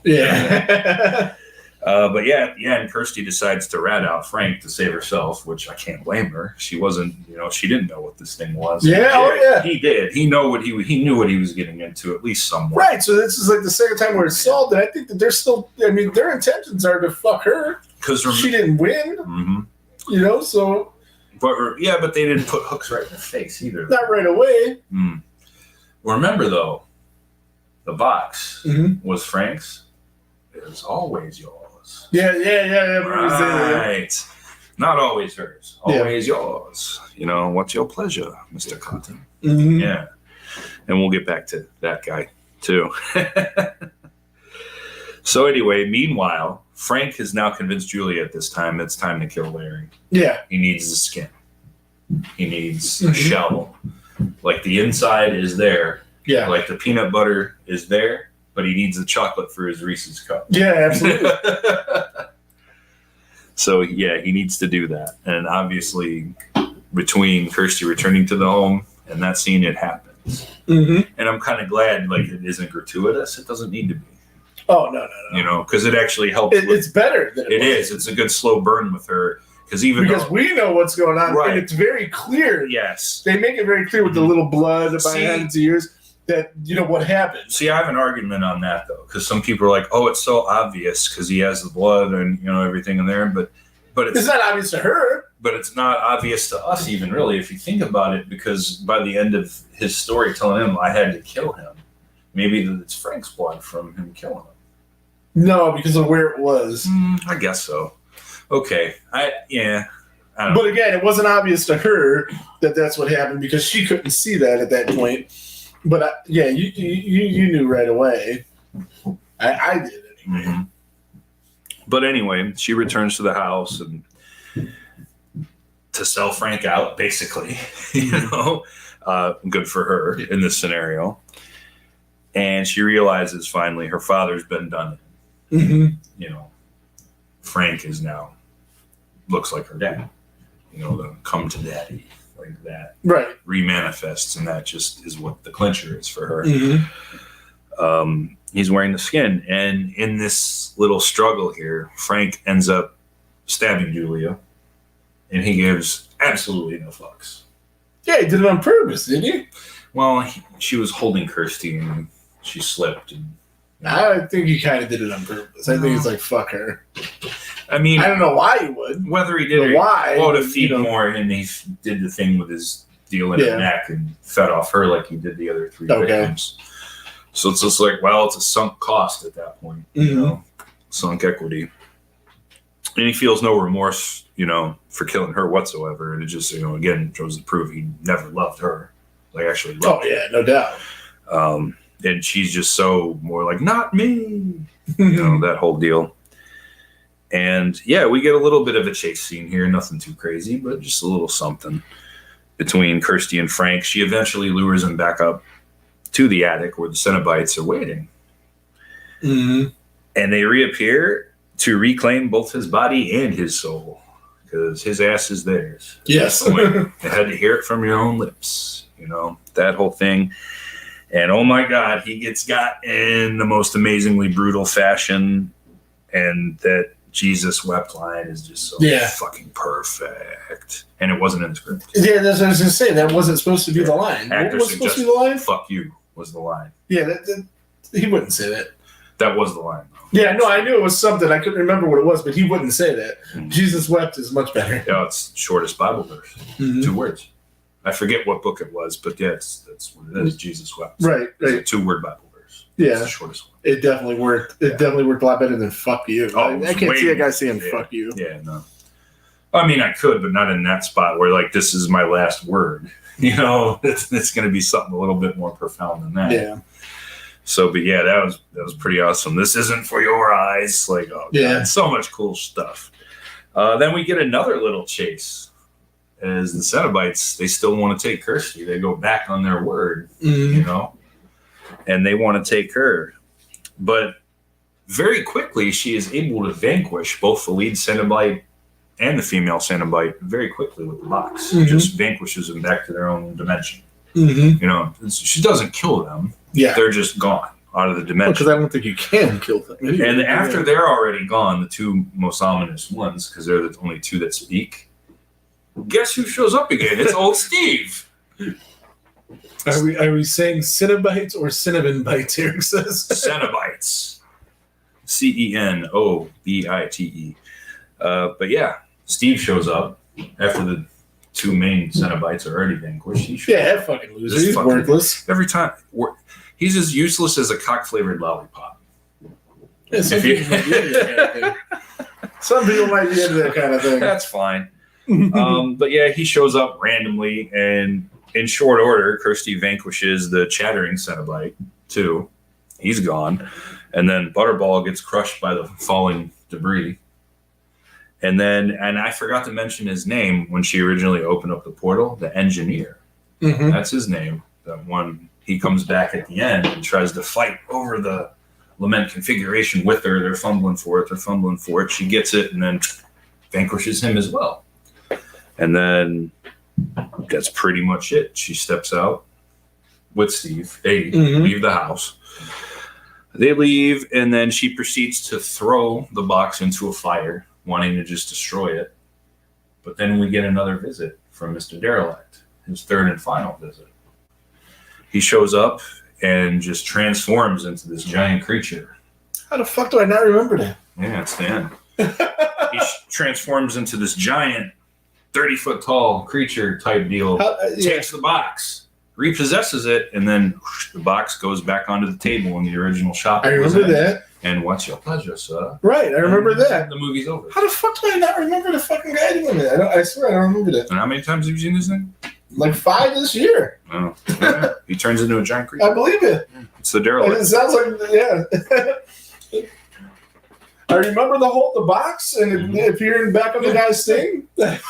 Yeah. But yeah, at the end, Kirsty decides to rat out Frank to save herself, which I can't blame her. She wasn't, she didn't know what this thing was. Yeah, he did. He knew what he was getting into, at least somewhat. Right. So this is the second time where it's solved, and I think that they're still. I mean, their intentions are to fuck her because she didn't win. So. But they didn't put hooks right in her face either. Not right away. Well, remember though, the box was Frank's. It was always yours. Yeah. Right. Not always hers. Always yours. What's your pleasure, Mr. Cotton? Yeah. And we'll get back to that guy, too. So anyway, meanwhile, Frank has now convinced Julia at this time it's time to kill Larry. Yeah. He needs the skin. He needs a shell. Like the inside is there. Yeah. Like the peanut butter is there. But he needs the chocolate for his Reese's cup. Yeah, absolutely. So, yeah, he needs to do that. And obviously, between Kirsty returning to the home and that scene, it happened. is. Mm-hmm. And I'm kind of glad, like, it isn't gratuitous. It doesn't need to be. Oh, no. You know, because it actually helps. It's better than it is. It's a good slow burn with her. Because we know what's going on, right. and it's very clear. Yes. They make it very clear with the little blood behind its ears that, you know, what happened. See, I have an argument on that, though, because some people are like, oh, it's so obvious because he has the blood and, you know, everything in there. But it's not obvious to her. But it's not obvious to us even, really, if you think about it, because by the end of his story telling him I had to kill him, maybe it's Frank's blood from him killing him. No, because of where it was. I guess so. Okay. I don't know. But again, it wasn't obvious to her that that's what happened because she couldn't see that at that point. But you knew right away. I did anyway. Mm-hmm. But anyway, she returns to the house and to sell Frank out, basically. You know, good for her in this scenario. And she realizes finally her father's been done. Mm-hmm. You know, Frank is now looks like her dad. You know, the come to daddy, like that. Right. Remanifests, and that just is what the clincher is for her. Mm-hmm. He's wearing the skin, and in this little struggle here, Frank ends up stabbing Julia, and he gives absolutely no fucks. Yeah, he did it on purpose, didn't he? Well, she was holding Kirsty, and she slipped. And I think he kind of did it on purpose. I think he's like, fuck her. I mean, I don't know why he would. Whether he did or why. Well, to feed more, and he did the thing with his deal in his neck and fed off her like he did the other three victims. So it's just like, well, it's a sunk cost at that point, you know, sunk equity. And he feels no remorse, you know, for killing her whatsoever. And it just, you know, again, shows to prove he never loved her. Like, actually loved her. Yeah, no doubt. And she's just so more like, not me, you know, that whole deal. And yeah, we get a little bit of a chase scene here. Nothing too crazy, but just a little something between Kirsty and Frank. She eventually lures him back up to the attic where the Cenobites are waiting. Mm-hmm. And they reappear to reclaim both his body and his soul because his ass is theirs. Yes. They had to hear it from your own lips, you know, that whole thing. And oh my God, he gets got in the most amazingly brutal fashion. And that Jesus wept line is just so fucking perfect. And it wasn't in the script. Yeah, that's what I was going to say. That wasn't supposed to be the line. What was supposed to be the line? Fuck you was the line. Yeah, he wouldn't say that. That was the line. Yeah, no, I knew it was something. I couldn't remember what it was, but he wouldn't say that. Mm-hmm. Jesus wept is much better. Yeah, it's shortest Bible verse. Mm-hmm. 2 words. I forget what book it was, but yeah, that's what it is. Jesus wept. Right. It's a 2-word Bible verse. Yeah. It's the shortest one. It definitely worked. It definitely worked a lot better than fuck you. Oh, I can't see a guy saying fuck you. Yeah, no. I mean, I could, but not in that spot where, like, this is my last word. You know, it's going to be something a little bit more profound than that. Yeah. So, but yeah, that was pretty awesome. This isn't for your eyes. Like, oh, God, so much cool stuff. Then we get another little chase. As the Cenobites, they still want to take Kirsty. They go back on their word, you know, and they want to take her. But very quickly, she is able to vanquish both the lead Cenobite and the female Cenobite very quickly with the box. Just vanquishes them back to their own dimension. You know, she doesn't kill them. Yeah, they're just gone out of the dimension. Because I don't think you can kill them. And after they're already gone, the 2 most ominous ones, because they're the only 2 that speak. Guess who shows up again? It's old Steve. Are we saying Cenobites or cinnamon bites? Eric says Cenobites. Cenobite. But yeah, Steve shows up after the 2 main Cenobites are already vanquished. That fucking loser. He's worthless. Every time. He's as useless as a cock-flavored lollipop. Yeah, some people might be into that kind of thing. That's fine. But yeah, he shows up randomly, and in short order, Kirsty vanquishes the chattering Cenobite too. He's gone, and then Butterball gets crushed by the falling debris. And I forgot to mention his name when she originally opened up the portal. The engineer, that's his name. That one, he comes back at the end and tries to fight over the lament configuration with her. They're fumbling for it. She gets it, and then vanquishes him as well. And then that's pretty much it. She steps out, with Steve. They leave the house. They leave, and then she proceeds to throw the box into a fire, wanting to just destroy it. But then we get another visit from Mr. Derelict, his third and final visit. He shows up and just transforms into this giant creature. How the fuck do I not remember that? Yeah, it's the end. He transforms into this giant 30-foot tall creature type deal, takes the box, repossesses it, and then whoosh, the box goes back onto the table in the original shop. I remember that. And what's your pleasure, sir? Right, I remember that. The movie's over. How the fuck do I not remember the fucking guy doing that? I swear I don't remember that. And how many times have you seen this thing? Like 5 this year. Oh, yeah. He turns into a giant creature. I believe it. It's the Derelict. It sounds like, yeah. I remember the box and it appearing back on the guy's thing. I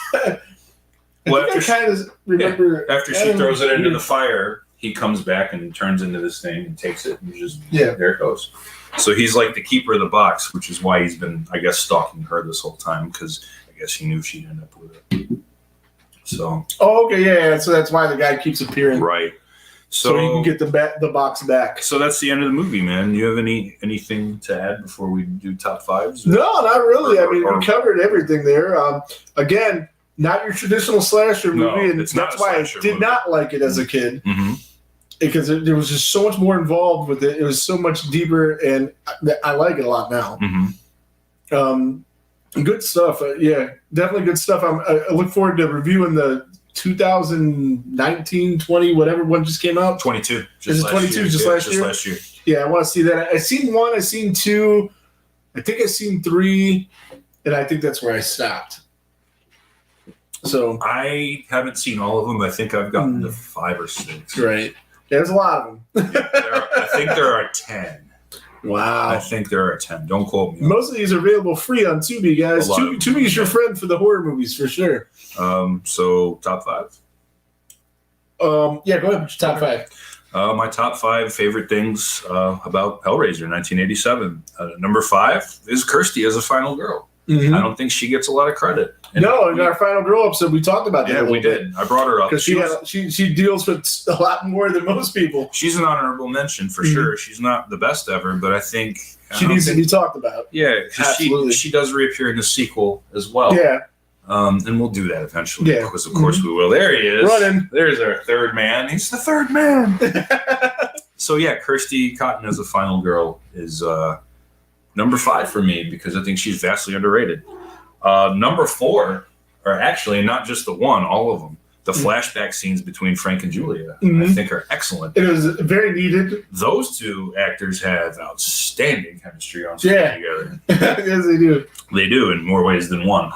kind of remember. Yeah. After she throws it into the fire, he comes back and turns into this thing and takes it and just, there it goes. So he's like the keeper of the box, which is why he's been, I guess, stalking her this whole time, because I guess he knew she'd end up with it. So. Oh, okay, yeah. So that's why the guy keeps appearing. Right. So you can get the box back. So that's the end of the movie, man. You have anything to add before we do top fives? No, not really. We covered everything there. Again, not your traditional slasher movie, and that's why I did not like it as a kid. Mm-hmm. Because there was just so much more involved with it. It was so much deeper, and I like it a lot now. Mm-hmm. Good stuff. Yeah, definitely good stuff. I look forward to reviewing the 2019-20, whatever one just came out. 22. Just last year? Yeah, I want to see that. I've seen 1, I've seen 2, I think I've seen 3, and I think that's where I stopped. So I haven't seen all of them. I think I've gotten to 5 or 6. Right. Yeah, there's a lot of them. I think there are 10. Wow. I think there are 10. Don't quote me. Most of these are available free on Tubi, guys. Tubi is your friend for the horror movies, for sure. So, top 5? Yeah, go ahead with your top 5. My top 5 favorite things about Hellraiser 1987. Number 5 is Kirsty as a final girl. Mm-hmm. I don't think she gets a lot of credit. In our final girl episode, we talked about that. Yeah, we did. I brought her up because she deals with a lot more than most people. She's an honorable mention for sure. She's not the best ever, but I think she needs to be talked about. Yeah, because she does reappear in the sequel as well. Yeah, and we'll do that eventually. Yeah, because of course we will. There he is, running. There's our third man. He's the third man. So yeah, Kirsty Cotton as a final girl is number 5 for me because I think she's vastly underrated. Number 4, or actually not just the one, all of them. The flashback scenes between Frank and Julia, I think, are excellent. It was very needed. Those two actors have outstanding chemistry on screen together. Yes, they do. They do in more ways than one.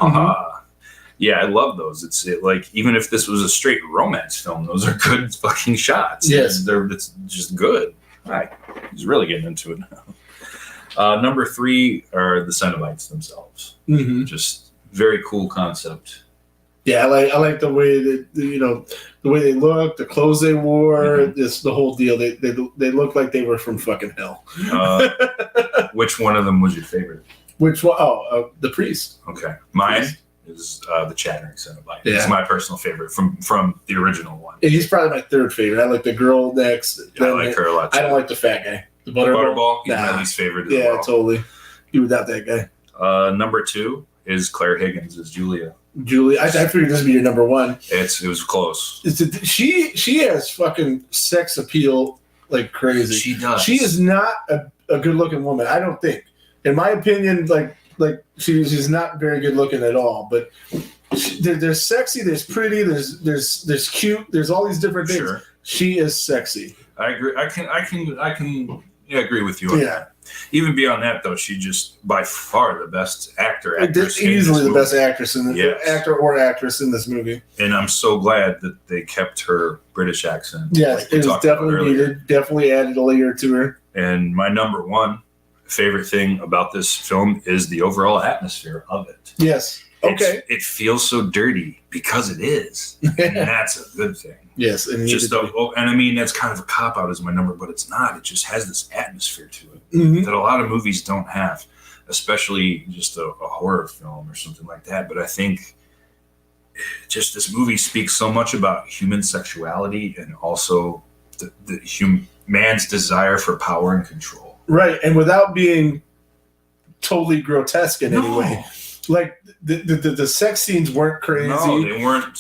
Yeah, I love those. It's like even if this was a straight romance film, those are good fucking shots. Yes, it's just good. All right, he's really getting into it now. Number 3 are the Cenobites themselves. Just very cool concept. Yeah, I like the way that the way they look, the clothes they wore, just the whole deal. They look like they were from fucking hell. Which one of them was your favorite? Which one? Oh, the priest. Okay, mine is the Chattering Cenobite. Yeah. It's my personal favorite from the original one. And he's probably my 3rd favorite. I like the girl next. Yeah, I like her a lot too. I don't like the fat guy. The Butterball? He's my least favorite as well. Totally. You without that guy. Number 2 is Claire Higgins as Julia. I figured this would be your number 1. It was close. She has fucking sex appeal like crazy. She does. She is not a good looking woman. I don't think, in my opinion, like she's not very good looking at all. But there's sexy, there's pretty, there's cute, there's all these different things. Sure. She is sexy. I agree. I can agree with you on that. Even beyond that, though, she just by far the best actress. Easily the best actress in the actor or actress in this movie. And I'm so glad that they kept her British accent. Yes, like it was definitely needed. Definitely added a layer to her. And my number 1 favorite thing about this film is the overall atmosphere of it. Yes. Okay. It feels so dirty because it is. And that's a good thing. Yes. And I mean, that's kind of a cop-out as my number, but it's not. It just has this atmosphere to it that a lot of movies don't have, especially just a horror film or something like that. But I think just this movie speaks so much about human sexuality and also man's desire for power and control. Right, and without being totally grotesque in any way. Like the sex scenes weren't crazy. No, they weren't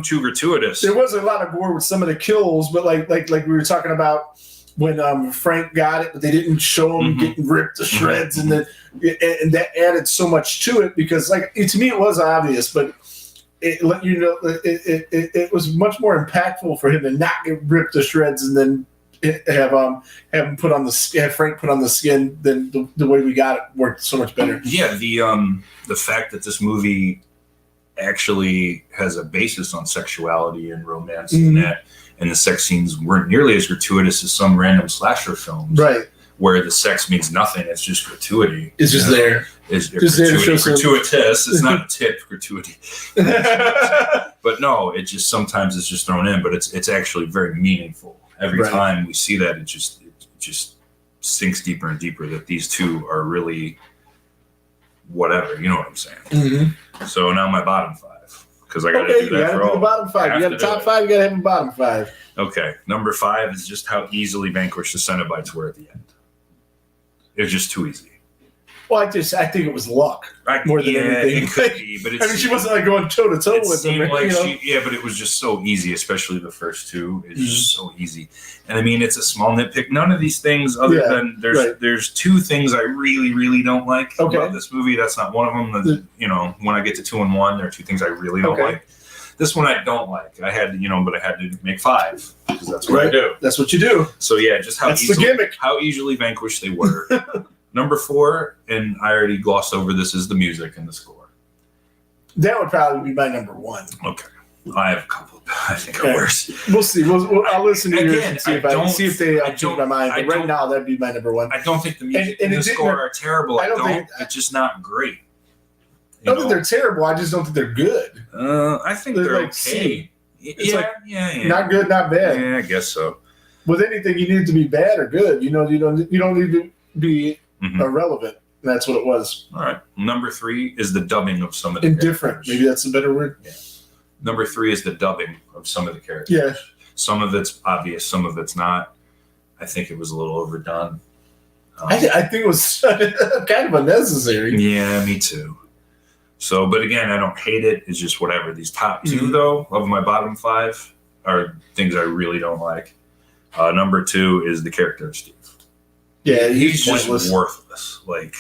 too gratuitous. There was a lot of gore with some of the kills, but like we were talking about when Frank got it, but they didn't show him getting ripped to shreds, and then and that added so much to it because, like, to me, it was obvious, but it let you know it was much more impactful for him to not get ripped to shreds and then have him have Frank put on the skin than the way we got it worked so much better. Yeah, the fact that this movie actually has a basis on sexuality and romance and the sex scenes weren't nearly as gratuitous as some random slasher films. Right. Where the sex means nothing, it's just gratuity. It's just there. It's gratuitous. It's not a tip, gratuity. But no, it just sometimes it's just thrown in, but it's actually very meaningful. Every time we see that, it just sinks deeper and deeper that these two are really whatever. You know what I'm saying? So now my bottom five. Because I got to do that for all. The bottom five. You got the top five. You got to have a bottom five. Okay, number 5 is just how easily vanquished the Cenobites were at the end. It was just too easy. Well, I think it was luck more than anything. It could be, but I mean, she wasn't like going toe to toe with them. Like but it was just so easy, especially the first two. It's just so easy. And I mean, it's a small nitpick. None of these things, other than there's 2 things I really, really don't like about this movie. That's not one of them. When I get to 2 and 1, there are 2 things I really don't like. This one I don't like. I had to make 5 because that's what I do. That's what you do. So yeah, just how easily vanquished they were. Number 4, and I already glossed over this, is the music and the score. That would probably be my number 1. Okay, I have a couple. I think are worse. We'll see. I'll listen to yours and see if they change my mind. But right now, that'd be my number 1. I don't think the music and the score are terrible. It's just not great. I don't think they're terrible. I just don't think they're good. I think they're like okay. Yeah. Not good, not bad. Yeah, I guess so. With anything, you need it to be bad or good. You don't need to be irrelevant. That's what it was. All right. Number 3 is the dubbing of some of the indifferent. Characters. Maybe that's a better word. Yeah. Number 3 is the dubbing of some of the characters. Yeah. Some of it's obvious, some of it's not. I think it was a little overdone. I think it was kind of unnecessary. Yeah, me too. So, but again, I don't hate it. It's just whatever. These top 2, though, of my bottom 5 are things I really don't like. Number 2 is the character of Steve. Yeah, he's just worthless. Like,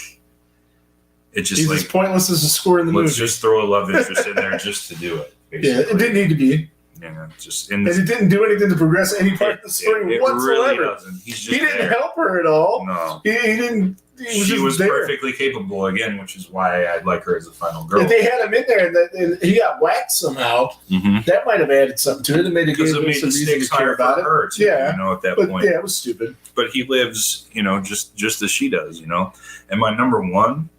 it's just he's as pointless as a score in the movie. Let's just throw a love interest in there just to do it. Basically. Yeah, it didn't need to be. Yeah, just and it didn't do anything to progress any part of the story it whatsoever. Really doesn't. He didn't help her at all. No, he didn't. She was perfectly capable again, which is why I like her as a final girl. If they had him in there and he got whacked somehow, that might have added something to it. It made it some reason to care about her too, at that point. Yeah, it was stupid. But he lives, just as she does, And my number 1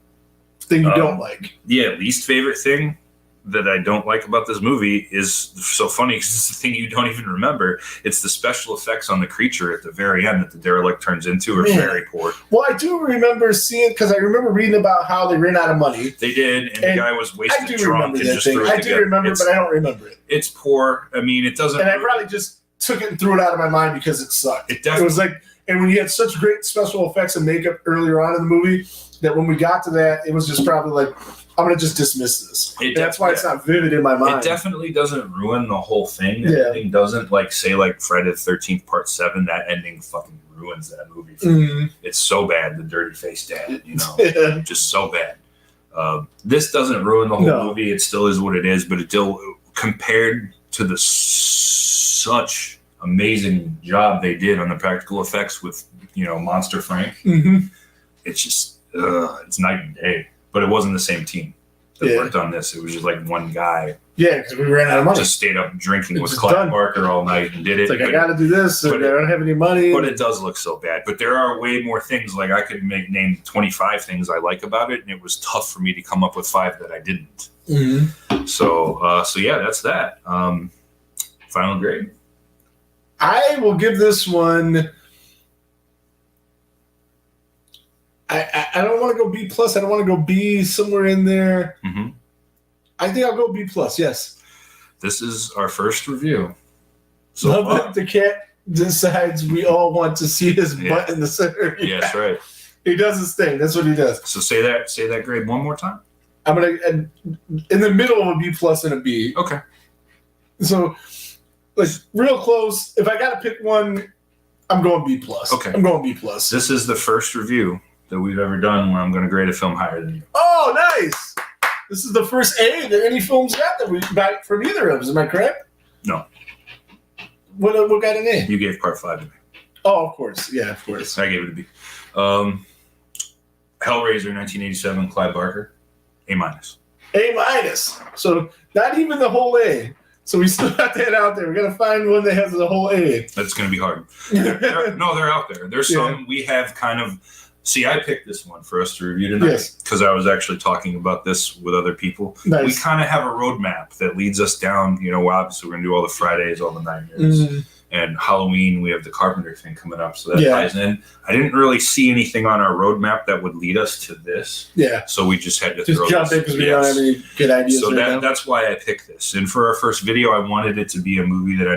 thing you don't like, least favorite thing that I don't like about this movie is so funny because it's the thing you don't even remember. It's the special effects on the creature at the very end that the derelict turns into are very poor. Well, I do remember seeing, because I remember reading about how they ran out of money. They did, and the guy was wasted drunk and just threw it together. I do remember, but I don't remember it. It's poor. I mean, it doesn't. And I probably just took it and threw it out of my mind because it sucked. It was like, and when you had such great special effects and makeup earlier on in the movie, that when we got to that, it was just probably like, I'm going to just dismiss this. That's why it's not vivid in my mind. It definitely doesn't ruin the whole thing. The ending doesn't, say Friday the 13th Part 7, that ending fucking ruins that movie for me. It's so bad, the dirty faced dad, just so bad. This doesn't ruin the whole movie. It still is what it is, but it still, compared to the such amazing job they did on the practical effects with, Monster Frank, it's just, it's night and day. But it wasn't the same team that worked on this. It was just like one guy. Yeah, because we ran out of money. Just stayed up drinking with Clive Barker all night and did it. It's like, I got to do this, and I don't have any money. But it does look so bad. But there are way more things. Like, I could name 25 things I like about it, and it was tough for me to come up with 5 that I didn't. So yeah, that's that. Final grade? I will give this one... I don't want to go B plus. I don't want to go B, somewhere in there. I think I'll go B plus. Yes. This is our first review. So the cat decides we all want to see his butt in the center. Yeah, that's right. He does his thing. That's what he does. So say that grade one more time. I'm gonna in the middle of a B plus and a B. Okay. So, like real close. If I gotta pick one, I'm going B plus. Okay. I'm going B plus. This is the first review that we've ever done where I'm going to grade a film higher than you. Oh, nice! This is the first A that any film's got that we got from either of us. Am I correct? No. What got an A? You gave part 5 to me. Oh, of course. Yeah, of course. I gave it a B. Hellraiser, 1987, Clive Barker, A minus. A minus. So not even the whole A. So we still got that out there. We're gonna find one that has the whole A. That's gonna be hard. They're out there. There's some we have kind of. See, I picked this one for us to review tonight because I was actually talking about this with other people. Nice. We kind of have a roadmap that leads us down. Obviously we're gonna do all the Fridays, all the 9 years. And Halloween, we have the Carpenter thing coming up, so that ties in. I didn't really see anything on our roadmap that would lead us to this. Yeah. So we just had to throw jump in because we don't have any good ideas. So that's why I picked this. And for our first video, I wanted it to be a movie that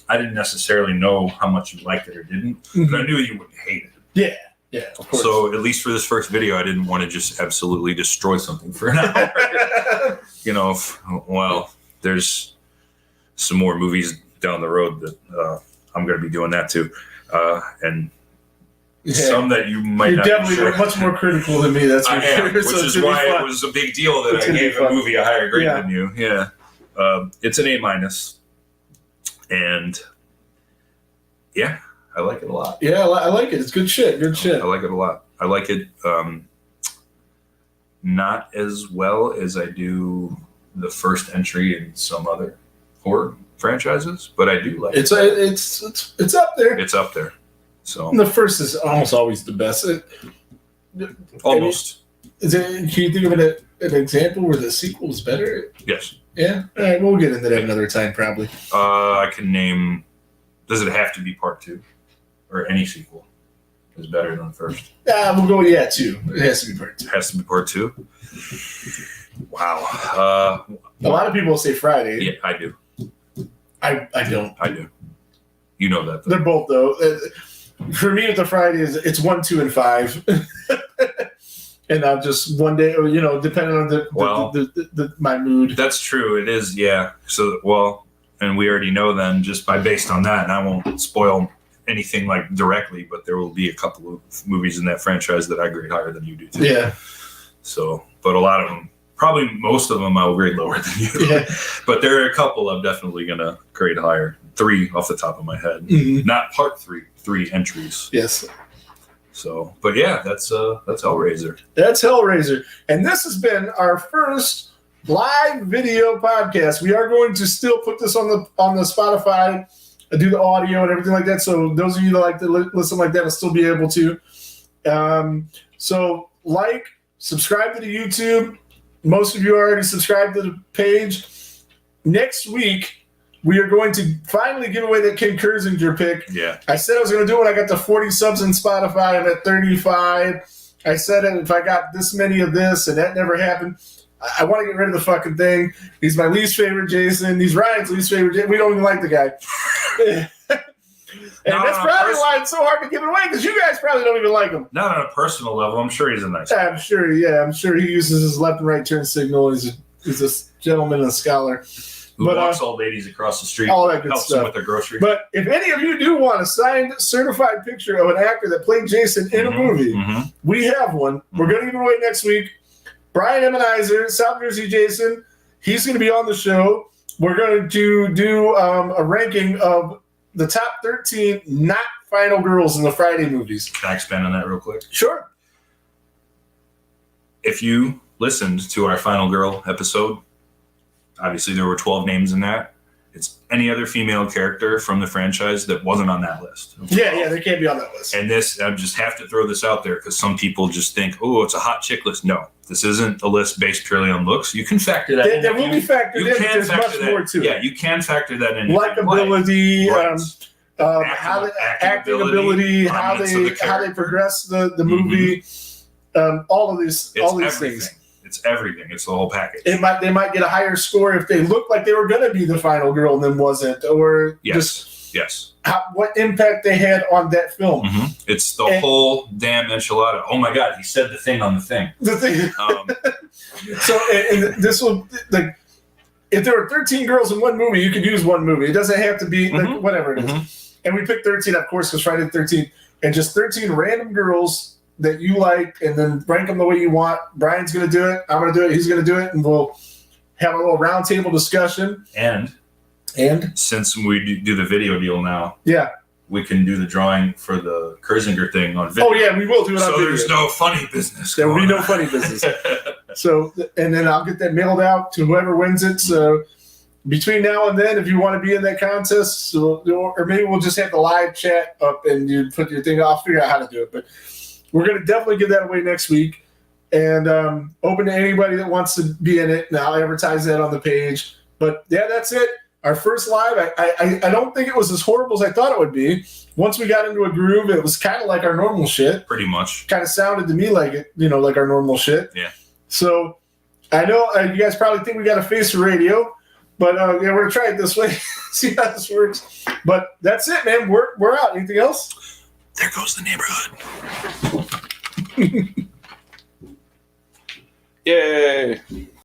I didn't necessarily know how much you liked it or didn't, but I knew you wouldn't hate it. Yeah. Yeah, of course. So at least for this first video, I didn't want to just absolutely destroy something for an hour. Well, there's some more movies down the road that I'm going to be doing that too, and some that you might You're not definitely be much more critical than me. That's for sure. Which is why it was a big deal that I gave a movie a higher grade than you. Yeah, it's an A minus, and I like it a lot. Yeah, I like it. It's good shit. Good shit. I like it a lot. I like it not as well as I do the first entry in some other horror franchises, but I do like it. It's up there. It's up there. So and the first is almost always the best. Almost. Can you think of an example where the sequel is better? Yes. Yeah. All right. We'll get into that another time, probably. I can name. Does it have to be part 2, or any sequel is better than the first? We'll go. Yeah, 2. It has to be part 2. It has to be part 2. Wow. A lot of people will say Friday. Yeah, I do. I don't. I do. You know that, though. They're both, though. For me, with the Fridays, it's 1, 2, and 5. And I'll just one day, or depending on my mood. That's true. It is, yeah. So, and we already know then, just based on that, and I won't spoil anything directly, but there will be a couple of movies in that franchise that I grade higher than you do too. Yeah. So, but a lot of them, probably most of them, I'll grade lower than you. Yeah. But there are a couple I'm definitely gonna grade higher. 3 off the top of my head, not part 3. 3 entries. Yes. So, but yeah, that's Hellraiser. That's Hellraiser, and this has been our first live video podcast. We are going to still put this on the Spotify, do the audio and everything like that. So those of you that like to listen like that will still be able to. So subscribe to the YouTube. Most of you already subscribed to the page. Next week, we are going to finally give away that Ken Kersinger pick. Yeah. I said I was going to do it when I got to 40 subs on Spotify. I'm at 35. I said if I got this many of this, and that never happened. I want to get rid of the fucking thing. He's my least favorite Jason. He's Ryan's least favorite Jason. We don't even like the guy. That's probably why it's so hard to give it away, because you guys probably don't even like him. Not on a personal level. I'm sure he's a nice guy. I'm sure he uses his left and right turn signal. He's a gentleman and a scholar. Who walks old ladies across the street, all that good helps stuff. them with their groceries. But if any of you do want a signed, certified picture of an actor that played Jason in a movie, we have one. We're going to give it away next week. Brian Emmenizer, South Jersey Jason, he's going to be on the show. We're going to do a ranking of the top 13 not final girls in the Friday movies. Can I expand on that real quick? Sure. If you listened to our Final Girl episode, obviously there were 12 names in that. It's any other female character from the franchise that wasn't on that list. Yeah, they can't be on that list. And this, I just have to throw this out there because some people just think, oh, it's a hot chick list. No, this isn't a list based purely on looks. You can factor that in. That will be factored in. There's much more to it. Yeah, you can factor that in. Likability, acting ability, how they progress the movie, all of these things. It's everything. It's the whole package. They might get a higher score if they looked like they were going to be the final girl and then wasn't, or just Yes. What impact they had on that film. Mm-hmm. It's the whole damn enchilada. Oh my God, he said the thing on the thing. The thing. So, and this will, like, if there were 13 girls in one movie, you could use one movie. It doesn't have to be, like, whatever it is. Mm-hmm. And we picked 13, of course, because Friday the 13th. And just 13 random girls that you like, and then rank them the way you want. Brian's going to do it. I'm going to do it. He's going to do it. And we'll have a little roundtable discussion. And since we do the video deal now, we can do the drawing for the Kurzinger thing on video. Oh, yeah, we will do it on video. So there's no funny business. There will be no funny business. So, and then I'll get that mailed out to whoever wins it. So between now and then, if you want to be in that contest, or maybe we'll just have the live chat up and you put your thing. I'll figure out how to do it. But we're going to definitely give that away next week. And open to anybody that wants to be in it. And I'll advertise that on the page. But, yeah, that's it. Our first live, I don't think it was as horrible as I thought it would be. Once we got into a groove, it was kind of like our normal shit. Pretty much. Kind of sounded to me like it, like our normal shit. Yeah. So I know you guys probably think we got a face for radio, but we're going to try it this way, see how this works. But that's it, man. We're out. Anything else? There goes the neighborhood. Yay.